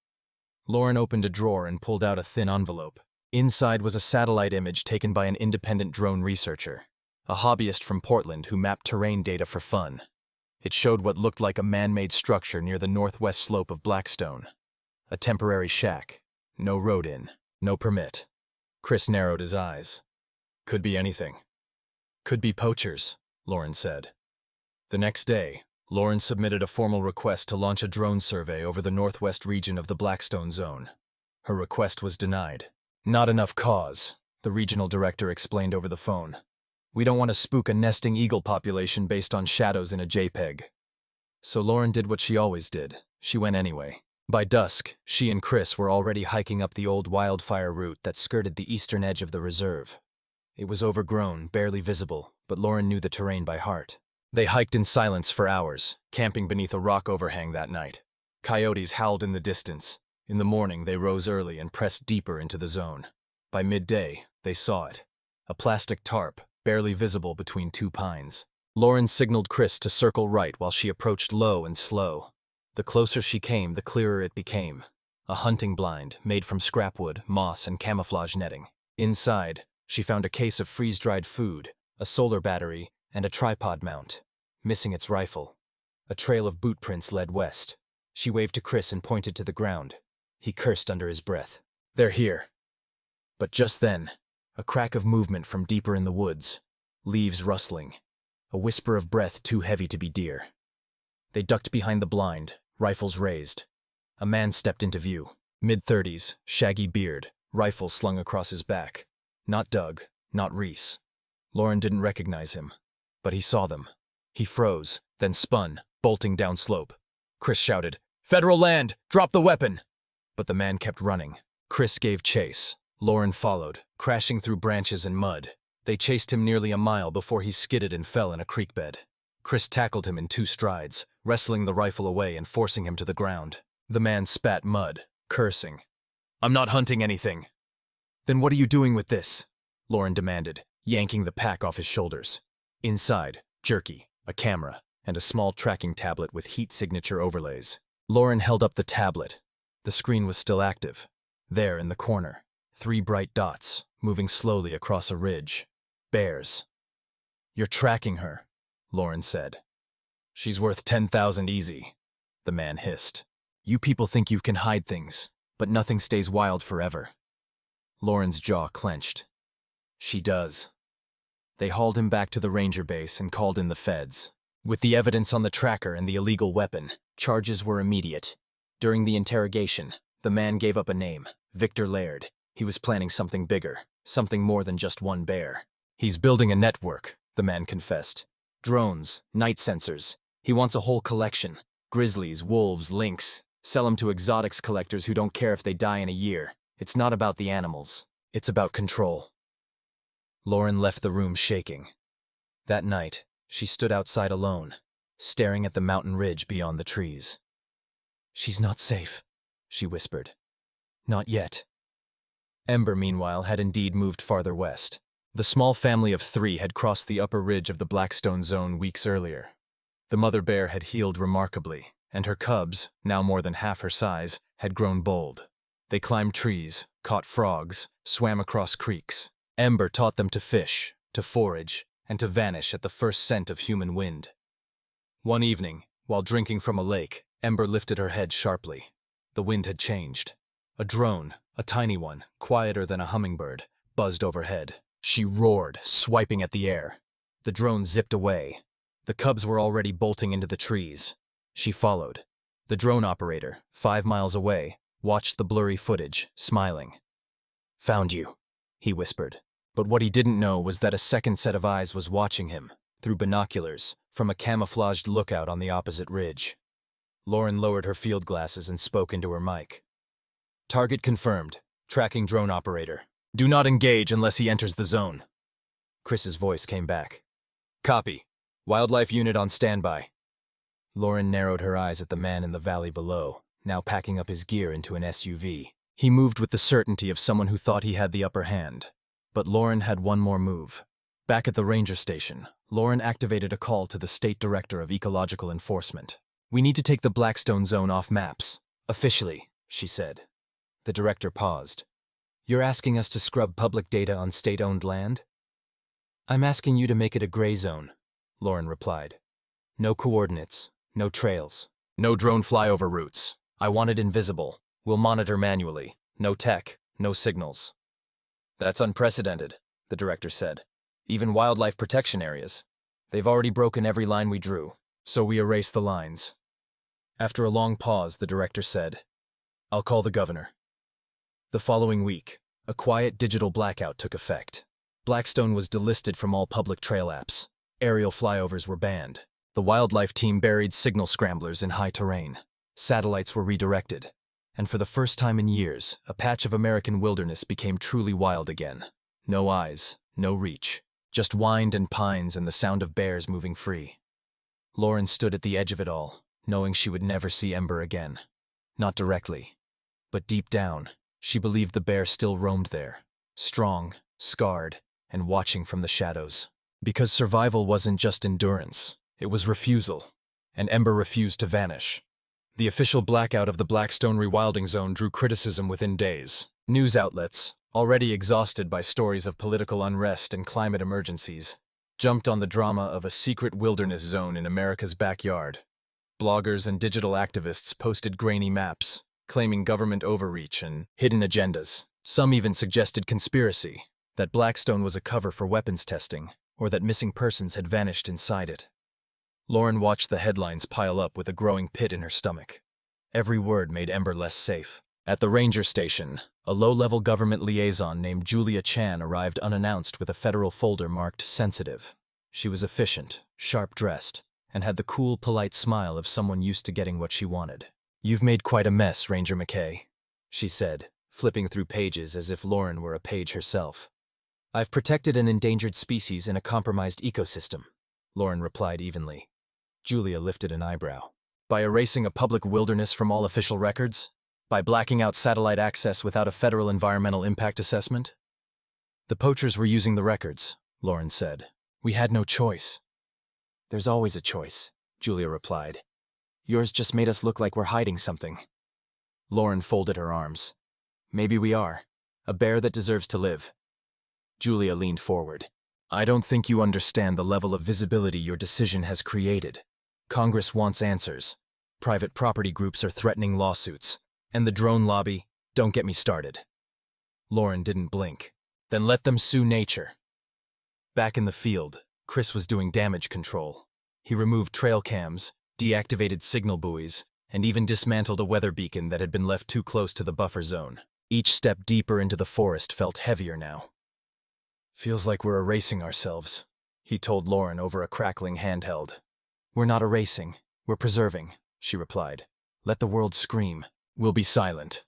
Lauren opened a drawer and pulled out a thin envelope. Inside was a satellite image taken by an independent drone researcher, a hobbyist from Portland who mapped terrain data for fun. It showed what looked like a man-made structure near the northwest slope of Blackstone. A temporary shack. No road in. No permit. Chris narrowed his eyes. Could be anything. Could be poachers, Lauren said. The next day, Lauren submitted a formal request to launch a drone survey over the northwest region of the Blackstone Zone. Her request was denied. Not enough cause, the regional director explained over the phone. We don't want to spook a nesting eagle population based on shadows in a JPEG. So Lauren did what she always did. She went anyway. By dusk, she and Chris were already hiking up the old wildfire route that skirted the eastern edge of the reserve. It was overgrown, barely visible, but Lauren knew the terrain by heart. They hiked in silence for hours, camping beneath a rock overhang that night. Coyotes howled in the distance. In the morning, they rose early and pressed deeper into the zone. By midday, they saw it. A plastic tarp, barely visible between 2 pines. Lauren signaled Chris to circle right while she approached low and slow. The closer she came, the clearer it became. A hunting blind, made from scrapwood, moss, and camouflage netting. Inside, she found a case of freeze-dried food, a solar battery, and a tripod mount. Missing its rifle. A trail of boot prints led west. She waved to Chris and pointed to the ground. He cursed under his breath. They're here. But just then, a crack of movement from deeper in the woods, leaves rustling, a whisper of breath too heavy to be deer. They ducked behind the blind, rifles raised. A man stepped into view, mid-30s, shaggy beard, rifle slung across his back. Not Doug, not Reese. Lauren didn't recognize him, but he saw them. He froze, then spun, bolting down slope. Chris shouted, "Federal land! Drop the weapon!" But the man kept running. Chris gave chase. Lauren followed, crashing through branches and mud. They chased him nearly a mile before he skidded and fell in a creek bed. Chris tackled him in 2 strides, wrestling the rifle away and forcing him to the ground. The man spat mud, cursing. "I'm not hunting anything." "Then what are you doing with this?" Lauren demanded, yanking the pack off his shoulders. Inside, jerky, a camera, and a small tracking tablet with heat signature overlays. Lauren held up the tablet. The screen was still active. There, in the corner, 3 bright dots, moving slowly across a ridge. Bears. "You're tracking her," Lauren said. "She's worth 10,000 easy," the man hissed. "You people think you can hide things, but nothing stays wild forever." Lauren's jaw clenched. "She does." They hauled him back to the ranger base and called in the feds. With the evidence on the tracker and the illegal weapon, charges were immediate. During the interrogation, the man gave up a name, Victor Laird. He was planning something bigger, something more than just one bear. "He's building a network," the man confessed. "Drones, night sensors. He wants a whole collection. Grizzlies, wolves, lynx. Sell them to exotics collectors who don't care if they die in a year. It's not about the animals. It's about control." Lauren left the room shaking. That night, she stood outside alone, staring at the mountain ridge beyond the trees. "She's not safe," she whispered. "Not yet." Ember, meanwhile, had indeed moved farther west. The small family of 3 had crossed the upper ridge of the Blackstone Zone weeks earlier. The mother bear had healed remarkably, and her cubs, now more than half her size, had grown bold. They climbed trees, caught frogs, swam across creeks. Ember taught them to fish, to forage, and to vanish at the first scent of human wind. One evening, while drinking from a lake, Ember lifted her head sharply. The wind had changed. A drone, a tiny one, quieter than a hummingbird, buzzed overhead. She roared, swiping at the air. The drone zipped away. The cubs were already bolting into the trees. She followed. The drone operator, 5 miles away, watched the blurry footage, smiling. "Found you," he whispered. But what he didn't know was that a second set of eyes was watching him, through binoculars, from a camouflaged lookout on the opposite ridge. Lauren lowered her field glasses and spoke into her mic. "Target confirmed. Tracking drone operator. Do not engage unless he enters the zone." Chris's voice came back. "Copy. Wildlife unit on standby." Lauren narrowed her eyes at the man in the valley below, now packing up his gear into an SUV. He moved with the certainty of someone who thought he had the upper hand. But Lauren had one more move. Back at the ranger station, Lauren activated a call to the State Director of Ecological Enforcement. "We need to take the Blackstone Zone off maps. Officially," she said. The director paused. "You're asking us to scrub public data on state-owned land?" "I'm asking you to make it a gray zone," Lauren replied. "No coordinates, no trails, no drone flyover routes. I want it invisible. We'll monitor manually. No tech, no signals." "That's unprecedented," the director said. "Even wildlife protection areas. They've already broken every line we drew, so we erase the lines." After a long pause, the director said, "I'll call the governor." The following week, a quiet digital blackout took effect. Blackstone was delisted from all public trail apps. Aerial flyovers were banned. The wildlife team buried signal scramblers in high terrain. Satellites were redirected. And for the first time in years, a patch of American wilderness became truly wild again. No eyes, no reach, just wind and pines and the sound of bears moving free. Lauren stood at the edge of it all, knowing she would never see Ember again. Not directly, but deep down, she believed the bear still roamed there, strong, scarred, and watching from the shadows. Because survival wasn't just endurance, it was refusal, and Ember refused to vanish. The official blackout of the Blackstone Rewilding Zone drew criticism within days. News outlets, already exhausted by stories of political unrest and climate emergencies, jumped on the drama of a secret wilderness zone in America's backyard. Bloggers and digital activists posted grainy maps, claiming government overreach and hidden agendas. Some even suggested conspiracy, that Blackstone was a cover for weapons testing, or that missing persons had vanished inside it. Lauren watched the headlines pile up with a growing pit in her stomach. Every word made Ember less safe. At the ranger station, a low-level government liaison named Julia Chan arrived unannounced with a federal folder marked sensitive. She was efficient, sharp-dressed, and had the cool, polite smile of someone used to getting what she wanted. "You've made quite a mess, Ranger McKay," she said, flipping through pages as if Lauren were a page herself. "I've protected an endangered species in a compromised ecosystem," Lauren replied evenly. Julia lifted an eyebrow. "By erasing a public wilderness from all official records? By blacking out satellite access without a federal environmental impact assessment?" "The poachers were using the records," Lauren said. "We had no choice." "There's always a choice," Julia replied. "Yours just made us look like we're hiding something." Lauren folded her arms. "Maybe we are. A bear that deserves to live." Julia leaned forward. "I don't think you understand the level of visibility your decision has created. Congress wants answers. Private property groups are threatening lawsuits. And the drone lobby, don't get me started." Lauren didn't blink. "Then let them sue nature." Back in the field, Chris was doing damage control. He removed trail cams, deactivated signal buoys, and even dismantled a weather beacon that had been left too close to the buffer zone. Each step deeper into the forest felt heavier now. "Feels like we're erasing ourselves," he told Lauren over a crackling handheld. "We're not erasing, we're preserving," she replied. "Let the world scream. We'll be silent."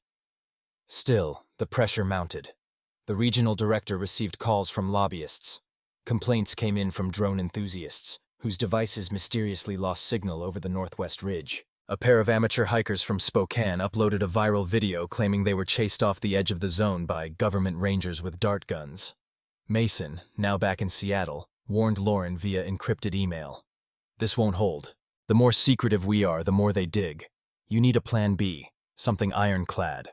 Still, the pressure mounted. The regional director received calls from lobbyists. Complaints came in from drone enthusiasts, whose devices mysteriously lost signal over the Northwest Ridge. A pair of amateur hikers from Spokane uploaded a viral video claiming they were chased off the edge of the zone by government rangers with dart guns. Mason, now back in Seattle, warned Lauren via encrypted email. "This won't hold. The more secretive we are, the more they dig. You need a plan B, something ironclad."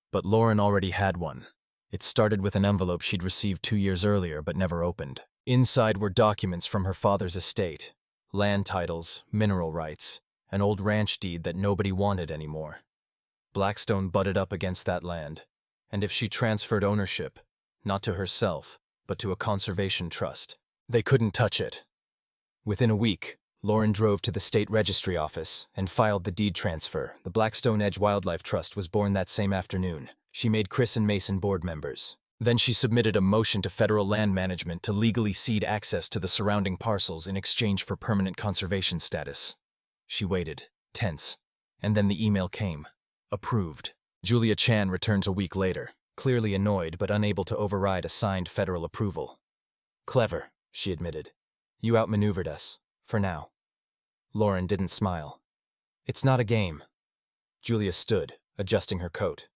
But Lauren already had one. It started with an envelope she'd received 2 years earlier but never opened. Inside were documents from her father's estate, land titles, mineral rights, an old ranch deed that nobody wanted anymore. Blackstone butted up against that land, and if she transferred ownership, not to herself, but to a conservation trust, they couldn't touch it. Within a week, Lauren drove to the state registry office and filed the deed transfer. The Blackstone Edge Wildlife Trust was born that same afternoon. She made Chris and Mason board members. Then she submitted a motion to federal land management to legally cede access to the surrounding parcels in exchange for permanent conservation status. She waited, tense, and then the email came. Approved. Julia Chan returned a week later, clearly annoyed but unable to override a signed federal approval. "Clever," she admitted. "You outmaneuvered us, for now." Lauren didn't smile. "It's not a game." Julia stood, adjusting her coat.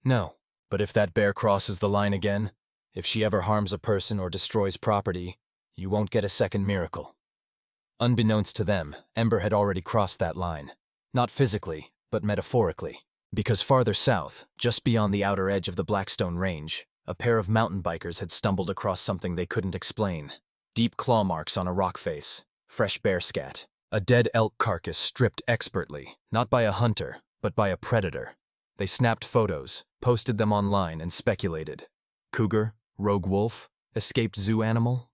"No, but if that bear crosses the line again, if she ever harms a person or destroys property, you won't get a second miracle." Unbeknownst to them, Ember had already crossed that line. Not physically, but metaphorically. Because farther south, just beyond the outer edge of the Blackstone Range, a pair of mountain bikers had stumbled across something they couldn't explain. Deep claw marks on a rock face, fresh bear scat, a dead elk carcass stripped expertly, not by a hunter, but by a predator. They snapped photos, posted them online, and speculated. Cougar? Rogue wolf? Escaped zoo animal?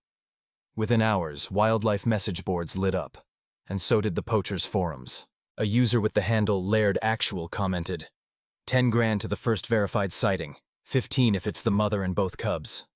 Within hours, wildlife message boards lit up, and so did the poachers' forums. A user with the handle Laird Actual commented, "10 grand to the first verified sighting, 15 if it's the mother and both cubs."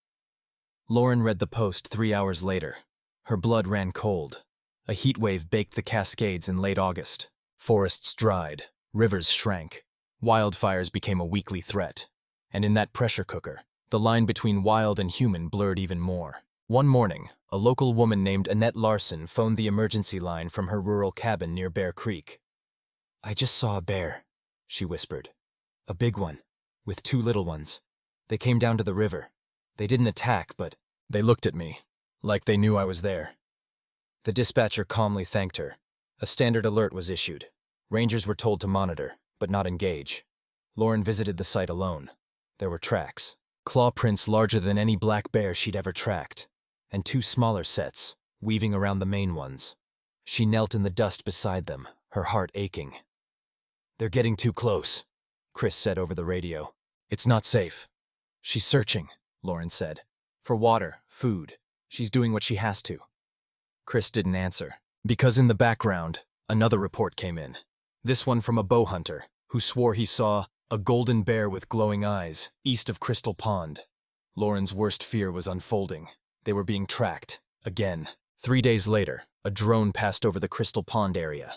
Lauren read the post 3 hours later. Her blood ran cold. A heat wave baked the Cascades in late August. Forests dried, rivers shrank. Wildfires became a weekly threat. And in that pressure cooker, the line between wild and human blurred even more. One morning, a local woman named Annette Larson phoned the emergency line from her rural cabin near Bear Creek. "I just saw a bear," she whispered. "A big one, with 2 little ones. They came down to the river. They didn't attack, but they looked at me, like they knew I was there." The dispatcher calmly thanked her. A standard alert was issued. Rangers were told to monitor, but not engage. Lauren visited the site alone. There were tracks, claw prints larger than any black bear she'd ever tracked, and 2 smaller sets, weaving around the main ones. She knelt in the dust beside them, her heart aching. "They're getting too close," Chris said over the radio. "It's not safe." She's searching, Lauren said. For water, food. She's doing what she has to. Chris didn't answer, because in the background, another report came in. This one from a bow hunter, who swore he saw a golden bear with glowing eyes east of Crystal Pond. Lauren's worst fear was unfolding. They were being tracked, again. 3 days later, a drone passed over the Crystal Pond area.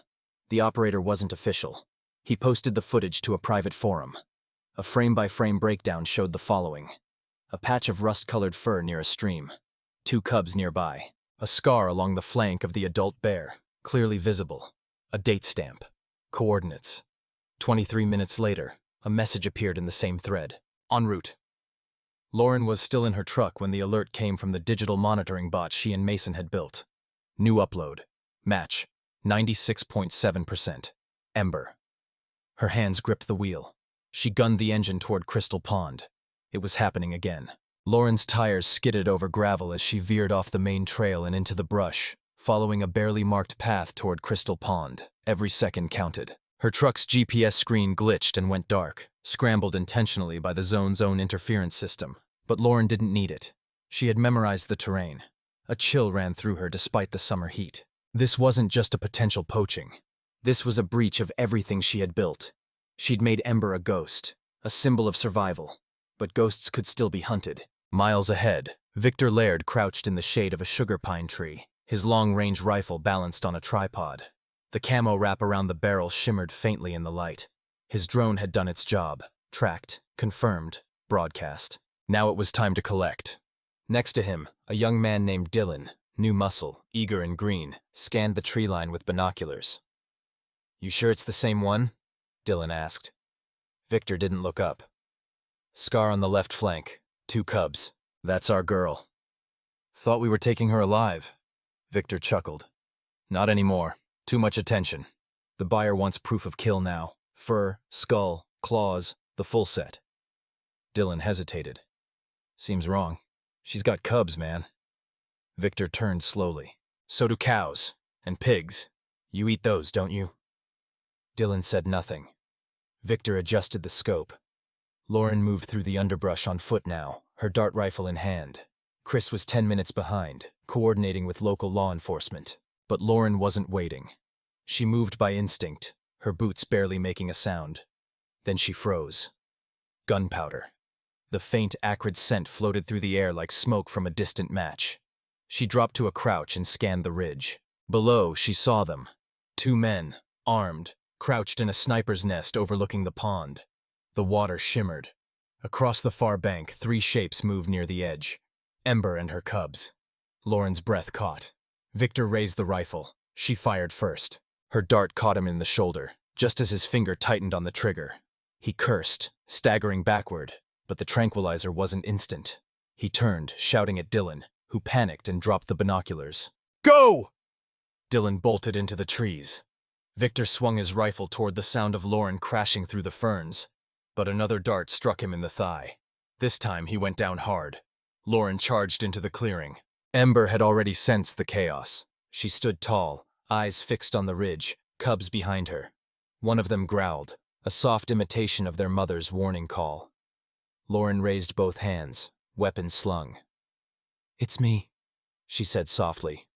The operator wasn't official. He posted the footage to a private forum. A frame-by-frame breakdown showed the following. A patch of rust-colored fur near a stream. 2 cubs nearby. A scar along the flank of the adult bear, clearly visible. A date stamp. Coordinates. 23 minutes later, a message appeared in the same thread. En route. Lauren was still in her truck when the alert came from the digital monitoring bot she and Mason had built. New upload. Match. 96.7%. Ember. Her hands gripped the wheel. She gunned the engine toward Crystal Pond. It was happening again. Lauren's tires skidded over gravel as she veered off the main trail and into the brush, following a barely marked path toward Crystal Pond. Every second counted. Her truck's GPS screen glitched and went dark, scrambled intentionally by the zone's own interference system. But Lauren didn't need it. She had memorized the terrain. A chill ran through her despite the summer heat. This wasn't just a potential poaching. This was a breach of everything she had built. She'd made Ember a ghost, a symbol of survival. But ghosts could still be hunted. Miles ahead, Victor Laird crouched in the shade of a sugar pine tree, his long-range rifle balanced on a tripod. The camo wrap around the barrel shimmered faintly in the light. His drone had done its job. Tracked, confirmed, broadcast. Now it was time to collect. Next to him, a young man named Dylan, new muscle, eager and green, scanned the tree line with binoculars. "You sure it's the same one?" Dylan asked. Victor didn't look up. "Scar on the left flank. 2 cubs. That's our girl." "Thought we were taking her alive." Victor chuckled. "Not anymore. Too much attention. The buyer wants proof of kill now. Fur, skull, claws, the full set." Dylan hesitated. "Seems wrong. She's got cubs, man." Victor turned slowly. "So do cows. And pigs. You eat those, don't you?" Dylan said nothing. Victor adjusted the scope. Lauren moved through the underbrush on foot now, her dart rifle in hand. Chris was 10 minutes behind, coordinating with local law enforcement. But Lauren wasn't waiting. She moved by instinct, her boots barely making a sound. Then she froze. Gunpowder. The faint, acrid scent floated through the air like smoke from a distant match. She dropped to a crouch and scanned the ridge. Below, she saw them. 2 men, armed, crouched in a sniper's nest overlooking the pond. The water shimmered. Across the far bank, 3 shapes moved near the edge. Ember and her cubs. Lauren's breath caught. Victor raised the rifle. She fired first. Her dart caught him in the shoulder, just as his finger tightened on the trigger. He cursed, staggering backward, but the tranquilizer wasn't instant. He turned, shouting at Dylan, who panicked and dropped the binoculars. "Go!" Dylan bolted into the trees. Victor swung his rifle toward the sound of Lauren crashing through the ferns, but another dart struck him in the thigh. This time he went down hard. Lauren charged into the clearing. Ember had already sensed the chaos. She stood tall, eyes fixed on the ridge, cubs behind her. One of them growled, a soft imitation of their mother's warning call. Lauren raised both hands, weapon slung. "It's me," she said softly.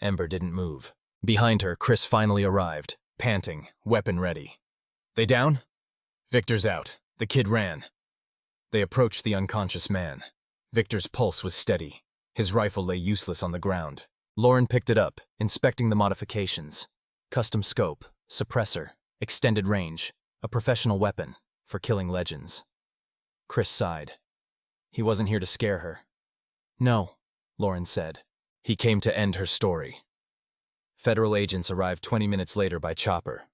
Ember didn't move. Behind her, Chris finally arrived, panting, weapon ready. "They down?" "Victor's out. The kid ran." They approached the unconscious man. Victor's pulse was steady. His rifle lay useless on the ground. Lauren picked it up, inspecting the modifications. Custom scope, suppressor, extended range, a professional weapon for killing legends. Chris sighed. He wasn't here to scare her. "No," Lauren said. He came to end her story. Federal agents arrived 20 minutes later by chopper.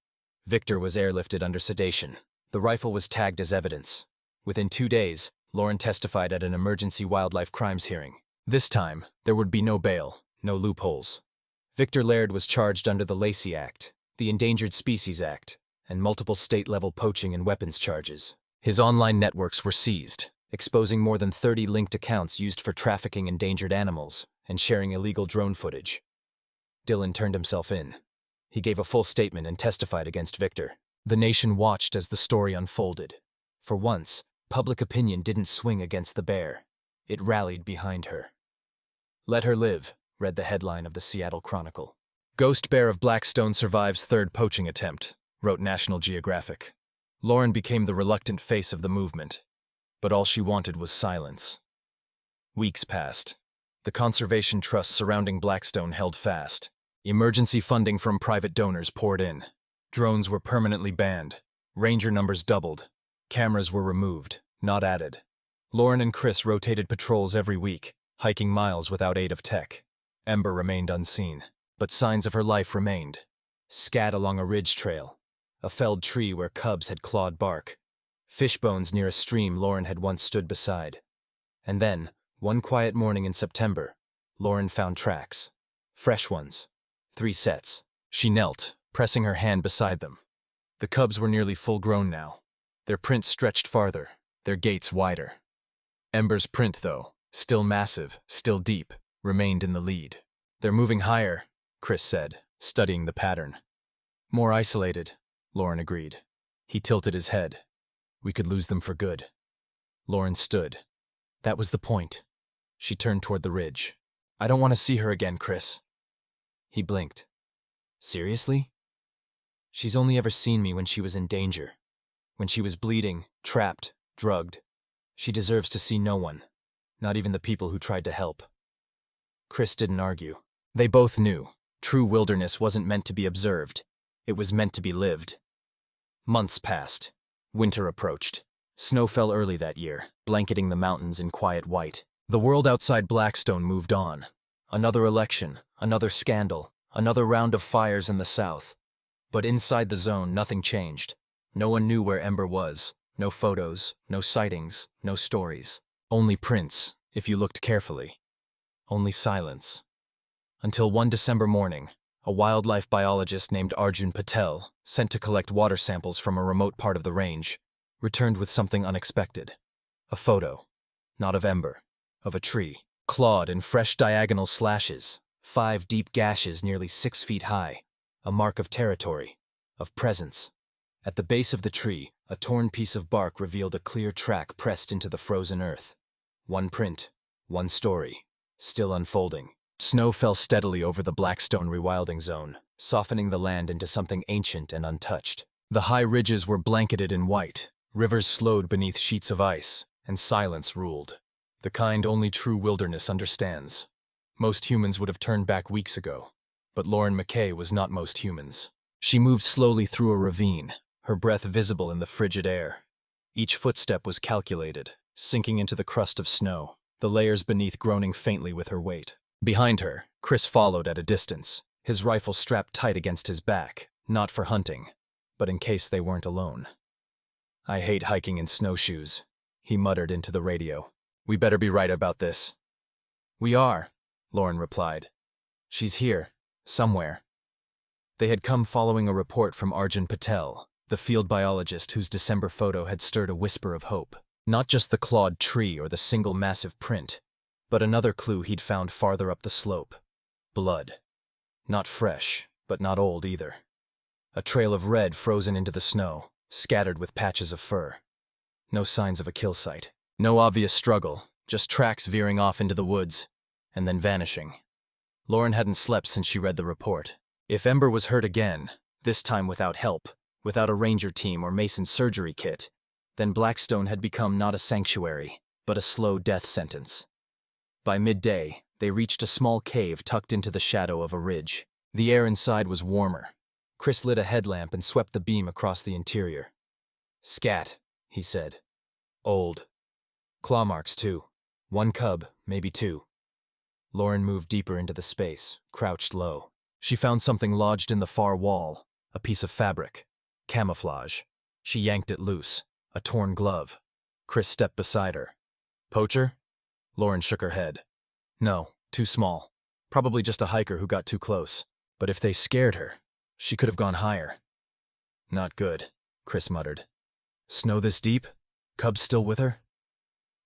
Victor was airlifted under sedation. The rifle was tagged as evidence. Within 2 days, Lauren testified at an emergency wildlife crimes hearing. This time, there would be no bail, no loopholes. Victor Laird was charged under the Lacey Act, the Endangered Species Act, and multiple state-level poaching and weapons charges. His online networks were seized, exposing more than 30 linked accounts used for trafficking endangered animals and sharing illegal drone footage. Dylan turned himself in. He gave a full statement and testified against Victor. The nation watched as the story unfolded. For once, public opinion didn't swing against the bear. It rallied behind her. "Let her live," read the headline of the Seattle Chronicle. "Ghost bear of Blackstone survives third poaching attempt," wrote National Geographic. Lauren became the reluctant face of the movement, but all she wanted was silence. Weeks passed. The conservation trust surrounding Blackstone held fast. Emergency funding from private donors poured in. Drones were permanently banned. Ranger numbers doubled. Cameras were removed, not added. Lauren and Chris rotated patrols every week, hiking miles without aid of tech. Ember remained unseen, but signs of her life remained. Scat along a ridge trail, a felled tree where cubs had clawed bark, fish bones near a stream Lauren had once stood beside. And then, one quiet morning in September, Lauren found tracks. Fresh ones. 3 sets. She knelt, pressing her hand beside them. The cubs were nearly full-grown now. Their prints stretched farther, their gaits wider. Ember's print, though, still massive, still deep, remained in the lead. "They're moving higher," Chris said, studying the pattern. "More isolated," Lauren agreed. He tilted his head. "We could lose them for good." Lauren stood. That was the point. She turned toward the ridge. "I don't want to see her again, Chris." He blinked. "Seriously?" "She's only ever seen me when she was in danger. When she was bleeding, trapped, drugged. She deserves to see no one, not even the people who tried to help." Chris didn't argue. They both knew. True wilderness wasn't meant to be observed. It was meant to be lived. Months passed. Winter approached. Snow fell early that year, blanketing the mountains in quiet white. The world outside Blackstone moved on. Another election, another scandal, another round of fires in the south. But inside the zone, nothing changed. No one knew where Ember was. No photos, no sightings, no stories. Only prints, if you looked carefully. Only silence. Until one December morning, a wildlife biologist named Arjun Patel, sent to collect water samples from a remote part of the range, returned with something unexpected. A photo. Not of Ember. Of a tree. Clawed in fresh diagonal slashes. 5 deep gashes nearly 6 feet high. A mark of territory. Of presence. At the base of the tree, a torn piece of bark revealed a clear track pressed into the frozen earth. One print. One story. Still unfolding. Snow fell steadily over the Blackstone rewilding zone, softening the land into something ancient and untouched. The high ridges were blanketed in white. Rivers slowed beneath sheets of ice, and silence ruled. The kind only true wilderness understands. Most humans would have turned back weeks ago, but Lauren McKay was not most humans. She moved slowly through a ravine, her breath visible in the frigid air. Each footstep was calculated, sinking into the crust of snow, the layers beneath groaning faintly with her weight. Behind her, Chris followed at a distance, his rifle strapped tight against his back, not for hunting, but in case they weren't alone. "I hate hiking in snowshoes," he muttered into the radio. "We better be right about this." "We are," Lauren replied. "She's here, somewhere." They had come following a report from Arjun Patel, the field biologist whose December photo had stirred a whisper of hope. Not just the clawed tree or the single massive print, but another clue he'd found farther up the slope. Blood. Not fresh, but not old either. A trail of red frozen into the snow, scattered with patches of fur. No signs of a kill site. No obvious struggle, just tracks veering off into the woods, and then vanishing. Lauren hadn't slept since she read the report. If Ember was hurt again, this time without help, without a ranger team or Mason's surgery kit, then Blackstone had become not a sanctuary, but a slow death sentence. By midday, they reached a small cave tucked into the shadow of a ridge. The air inside was warmer. Chris lit a headlamp and swept the beam across the interior. "Scat," he said. "Old. Claw marks, too. 1 cub, maybe 2. Lauren moved deeper into the space, crouched low. She found something lodged in the far wall, a piece of fabric. Camouflage. She yanked it loose. A torn glove. Chris stepped beside her. "Poacher?" Lauren shook her head. "No, too small. Probably just a hiker who got too close. But if they scared her, she could have gone higher." "Not good," Chris muttered. "Snow this deep? Cubs still with her?"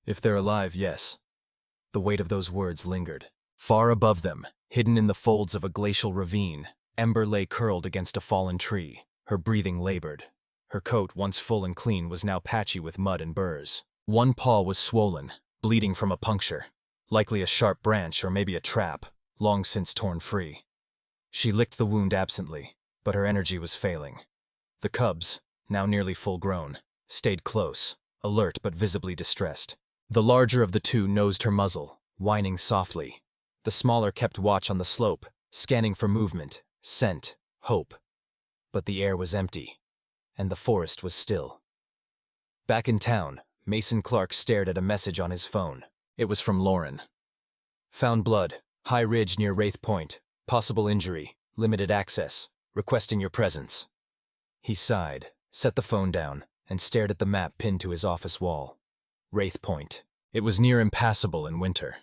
"If they're alive, yes." The weight of those words lingered. Far above them, hidden in the folds of a glacial ravine, Ember lay curled against a fallen tree, her breathing labored. Her coat, once full and clean, was now patchy with mud and burrs. One paw was swollen, bleeding from a puncture, likely a sharp branch or maybe a trap, long since torn free. She licked the wound absently, but her energy was failing. The cubs, now nearly full-grown, stayed close, alert but visibly distressed. The larger of the two nosed her muzzle, whining softly. The smaller kept watch on the slope, scanning for movement, scent, hope. But the air was empty, and the forest was still. Back in town, Mason Clark stared at a message on his phone. It was from Lauren. Found blood, high ridge near Wraith Point, possible injury, limited access, requesting your presence. He sighed, set the phone down, and stared at the map pinned to his office wall. Wraith Point. It was near impassable in winter.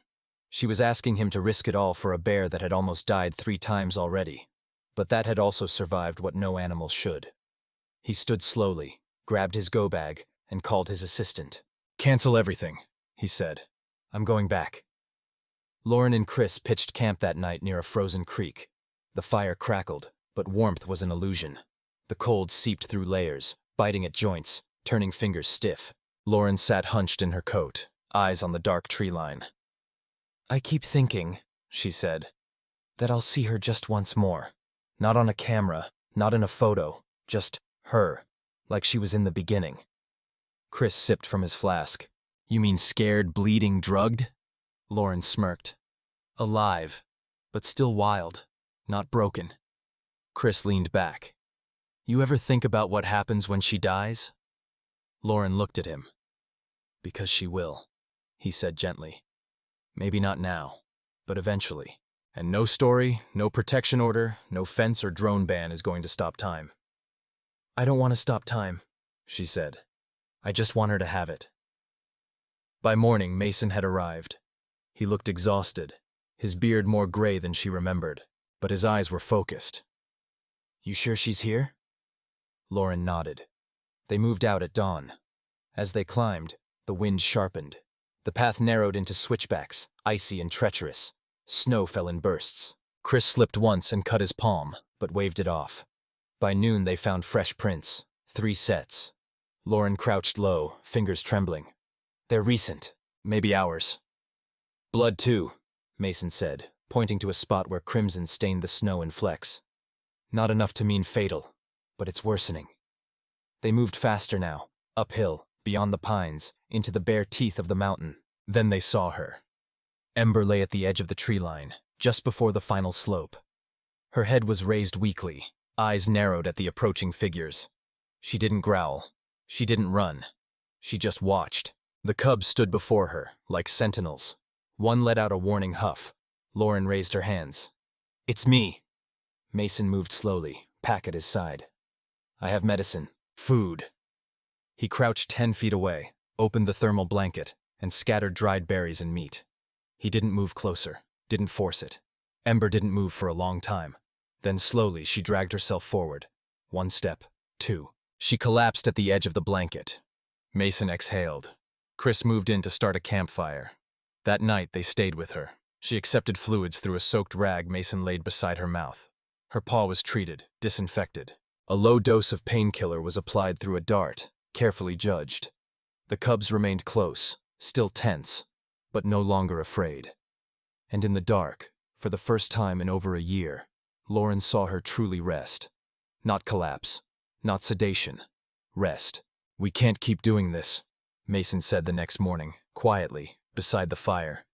She was asking him to risk it all for a bear that had almost died 3 times already, but that had also survived what no animal should. He stood slowly, grabbed his go-bag, and called his assistant. "Cancel everything," he said. "I'm going back." Lauren and Chris pitched camp that night near a frozen creek. The fire crackled, but warmth was an illusion. The cold seeped through layers, biting at joints, turning fingers stiff. Lauren sat hunched in her coat, eyes on the dark tree line. "I keep thinking," she said, "that I'll see her just once more. Not on a camera, not in a photo, just her, like she was in the beginning." Chris sipped from his flask. "You mean scared, bleeding, drugged?" Lauren smirked. "Alive, but still wild, not broken." Chris leaned back. "You ever think about what happens when she dies?" Lauren looked at him. "Because she will," he said gently. "Maybe not now, but eventually. And no story, no protection order, no fence or drone ban is going to stop time." "I don't want to stop time," she said. "I just want her to have it." By morning, Mason had arrived. He looked exhausted, his beard more gray than she remembered, but his eyes were focused. "You sure she's here?" Lauren nodded. They moved out at dawn. As they climbed, the wind sharpened. The path narrowed into switchbacks, icy and treacherous. Snow fell in bursts. Chris slipped once and cut his palm, but waved it off. By noon they found fresh prints, 3 sets. Lauren crouched low, fingers trembling. "They're recent, maybe hours." "Blood too," Mason said, pointing to a spot where crimson stained the snow in flecks. "Not enough to mean fatal, but it's worsening." They moved faster now, uphill, beyond the pines, into the bare teeth of the mountain. Then they saw her. Ember lay at the edge of the tree line, just before the final slope. Her head was raised weakly, eyes narrowed at the approaching figures. She didn't growl. She didn't run. She just watched. The cubs stood before her, like sentinels. One let out a warning huff. Lauren raised her hands. "It's me." Mason moved slowly, pack at his side. "I have medicine. Food." He crouched 10 feet away, opened the thermal blanket, and scattered dried berries and meat. He didn't move closer, didn't force it. Ember didn't move for a long time. Then slowly she dragged herself forward. 1 step, 2. She collapsed at the edge of the blanket. Mason exhaled. Chris moved in to start a campfire. That night they stayed with her. She accepted fluids through a soaked rag Mason laid beside her mouth. Her paw was treated, disinfected. A low dose of painkiller was applied through a dart, carefully judged. The cubs remained close, still tense, but no longer afraid. And in the dark, for the first time in over a year, Lauren saw her truly rest. Not collapse, not sedation. Rest. "We can't keep doing this," Mason said the next morning, quietly, beside the fire.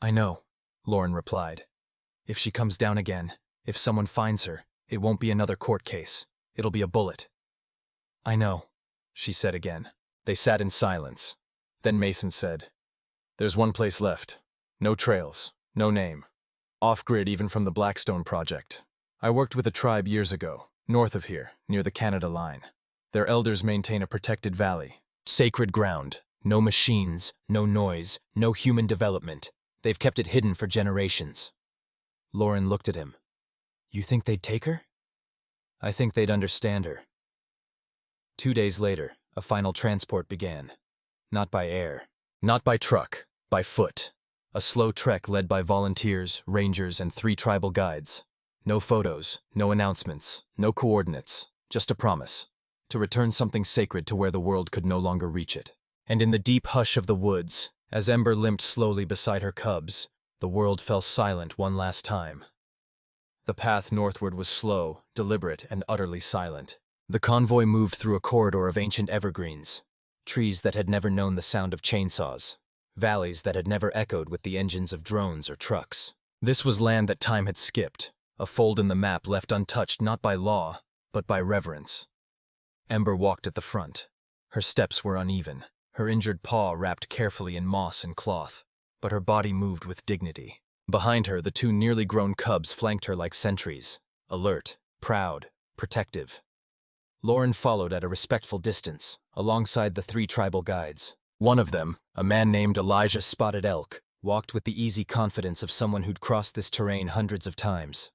"I know," Lauren replied. "If she comes down again, if someone finds her, it won't be another court case. It'll be a bullet." "I know," she said again. They sat in silence. Then Mason said, "There's one place left. No trails, no name. Off-grid even from the Blackstone Project. I worked with a tribe years ago, north of here, near the Canada line. Their elders maintain a protected valley. Sacred ground. No machines, no noise, no human development. They've kept it hidden for generations." Lauren looked at him. "You think they'd take her?" "I think they'd understand her." 2 days later, a final transport began. Not by air. Not by truck. By foot. A slow trek led by volunteers, rangers, and 3 tribal guides. No photos, no announcements, no coordinates, just a promise. To return something sacred to where the world could no longer reach it. And in the deep hush of the woods, as Ember limped slowly beside her cubs, the world fell silent one last time. The path northward was slow, deliberate, and utterly silent. The convoy moved through a corridor of ancient evergreens, trees that had never known the sound of chainsaws, valleys that had never echoed with the engines of drones or trucks. This was land that time had skipped, a fold in the map left untouched not by law, but by reverence. Ember walked at the front. Her steps were uneven, her injured paw wrapped carefully in moss and cloth, but her body moved with dignity. Behind her, the two nearly grown cubs flanked her like sentries, alert, proud, protective. Lauren followed at a respectful distance, alongside the three tribal guides. One of them, a man named Elijah Spotted Elk, walked with the easy confidence of someone who'd crossed this terrain hundreds of times.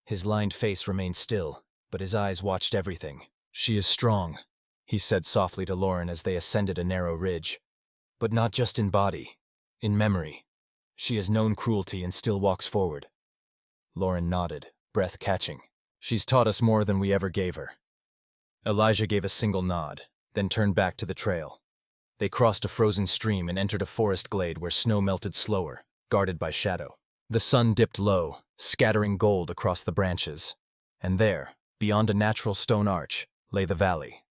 His lined face remained still, but his eyes watched everything. "She is strong," he said softly to Lauren as they ascended a narrow ridge. "But not just in body, in memory. She has known cruelty and still walks forward." Lauren nodded, breath catching. "She's taught us more than we ever gave her." Elijah gave a single nod, then turned back to the trail. They crossed a frozen stream and entered a forest glade where snow melted slower, guarded by shadow. The sun dipped low, scattering gold across the branches. And there, beyond a natural stone arch, lay the valley.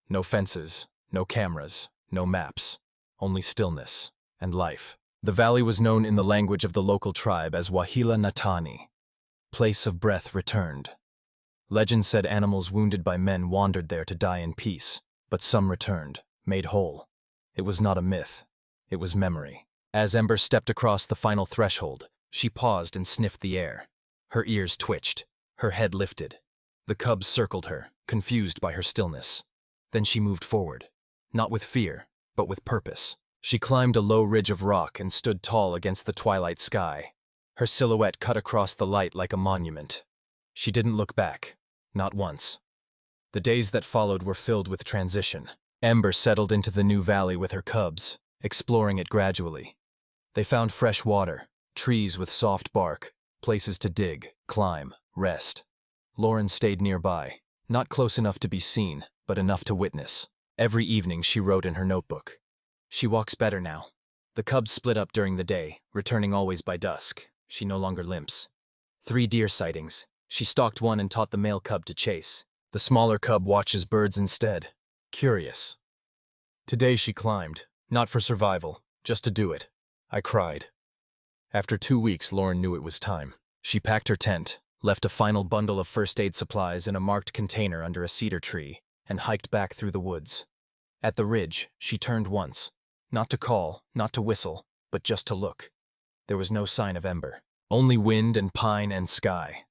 No fences, no cameras, no maps, only stillness and life. The valley was known in the language of the local tribe as Wahila Natani, place of breath returned. Legend said animals wounded by men wandered there to die in peace, but some returned, made whole. It was not a myth. It was memory. As Ember stepped across the final threshold, she paused and sniffed the air. Her ears twitched, her head lifted. The cubs circled her, confused by her stillness. Then she moved forward, not with fear, but with purpose. She climbed a low ridge of rock and stood tall against the twilight sky. Her silhouette cut across the light like a monument. She didn't look back, not once. The days that followed were filled with transition. Ember settled into the new valley with her cubs, exploring it gradually. They found fresh water, trees with soft bark, places to dig, climb, rest. Lauren stayed nearby, not close enough to be seen, but enough to witness. Every evening she wrote in her notebook. "She walks better now." The cubs split up during the day, returning always by dusk. She no longer limps. 3 deer sightings. She stalked one and taught the male cub to chase. The smaller cub watches birds instead, curious. Today she climbed, not for survival, just to do it. I cried. After 2 weeks, Lauren knew it was time. She packed her tent, left a final bundle of first aid supplies in a marked container under a cedar tree, and hiked back through the woods. At the ridge, she turned once. Not to call, not to whistle, but just to look. There was no sign of Ember. Only wind and pine and sky.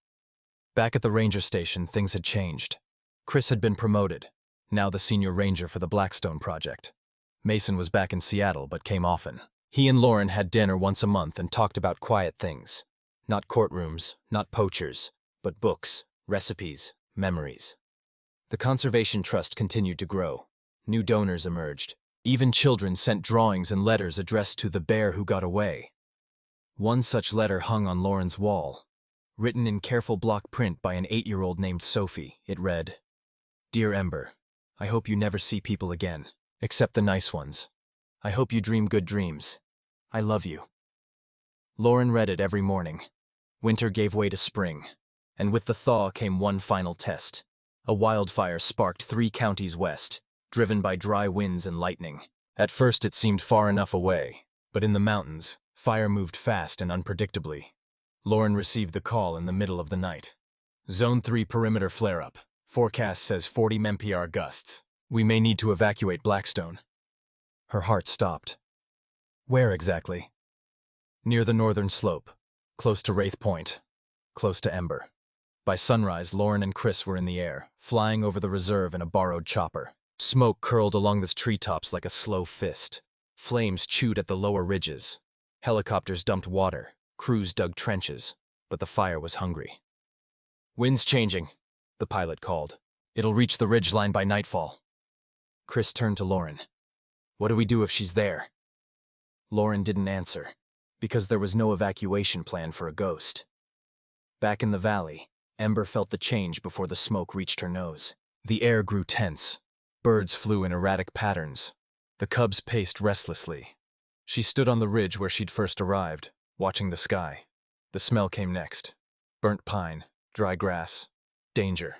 Back at the ranger station, things had changed. Chris had been promoted, now the senior ranger for the Blackstone project. Mason was back in Seattle, but came often. He and Lauren had dinner once a month and talked about quiet things. Not courtrooms, not poachers, but books, recipes, memories. The Conservation Trust continued to grow. New donors emerged. Even children sent drawings and letters addressed to the bear who got away. One such letter hung on Lauren's wall. Written in careful block print by an 8-year-old named Sophie, it read, "Dear Ember, I hope you never see people again, except the nice ones. I hope you dream good dreams. I love you." Lauren read it every morning. Winter gave way to spring, and with the thaw came one final test. A wildfire sparked 3 counties west, driven by dry winds and lightning. At first it seemed far enough away, but in the mountains, fire moved fast and unpredictably. Lauren received the call in the middle of the night. "Zone 3 perimeter flare-up. Forecast says 40 mph gusts. We may need to evacuate Blackstone." Her heart stopped. Where exactly? Near the northern slope, close to Wraith Point, close to Ember. By sunrise, Lauren and Chris were in the air, flying over the reserve in a borrowed chopper. Smoke curled along the treetops like a slow fist. Flames chewed at the lower ridges. Helicopters dumped water, crews dug trenches, but the fire was hungry. "Wind's changing," the pilot called. "It'll reach the ridgeline by nightfall." Chris turned to Lauren. "What do we do if she's there?" Lauren didn't answer, because there was no evacuation plan for a ghost. Back in the valley, Ember felt the change before the smoke reached her nose. The air grew tense. Birds flew in erratic patterns. The cubs paced restlessly. She stood on the ridge where she'd first arrived, watching the sky. The smell came next. Burnt pine, dry grass, danger.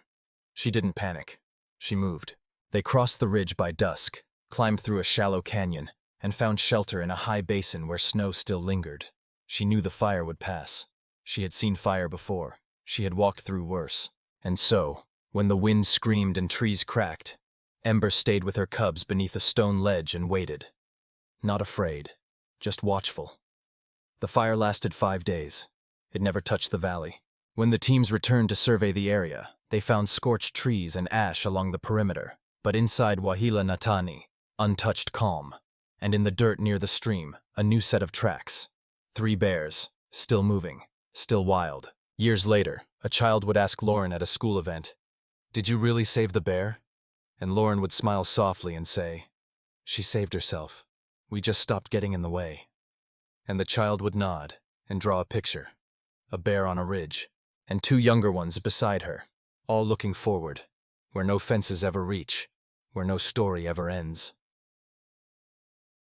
She didn't panic. She moved. They crossed the ridge by dusk, climbed through a shallow canyon, and found shelter in a high basin where snow still lingered. She knew the fire would pass. She had seen fire before. She had walked through worse. And so, when the wind screamed and trees cracked, Ember stayed with her cubs beneath a stone ledge and waited. Not afraid, just watchful. The fire lasted 5 days. It never touched the valley. When the teams returned to survey the area, they found scorched trees and ash along the perimeter, but inside Wahila Natani, untouched calm. And in the dirt near the stream, a new set of tracks. 3 bears, still moving, still wild. Years later, a child would ask Lauren at a school event, "Did you really save the bear?" And Lauren would smile softly and say, "She saved herself. We just stopped getting in the way." And the child would nod and draw a picture, a bear on a ridge, and 2 younger ones beside her, all looking forward, where no fences ever reach, where no story ever ends.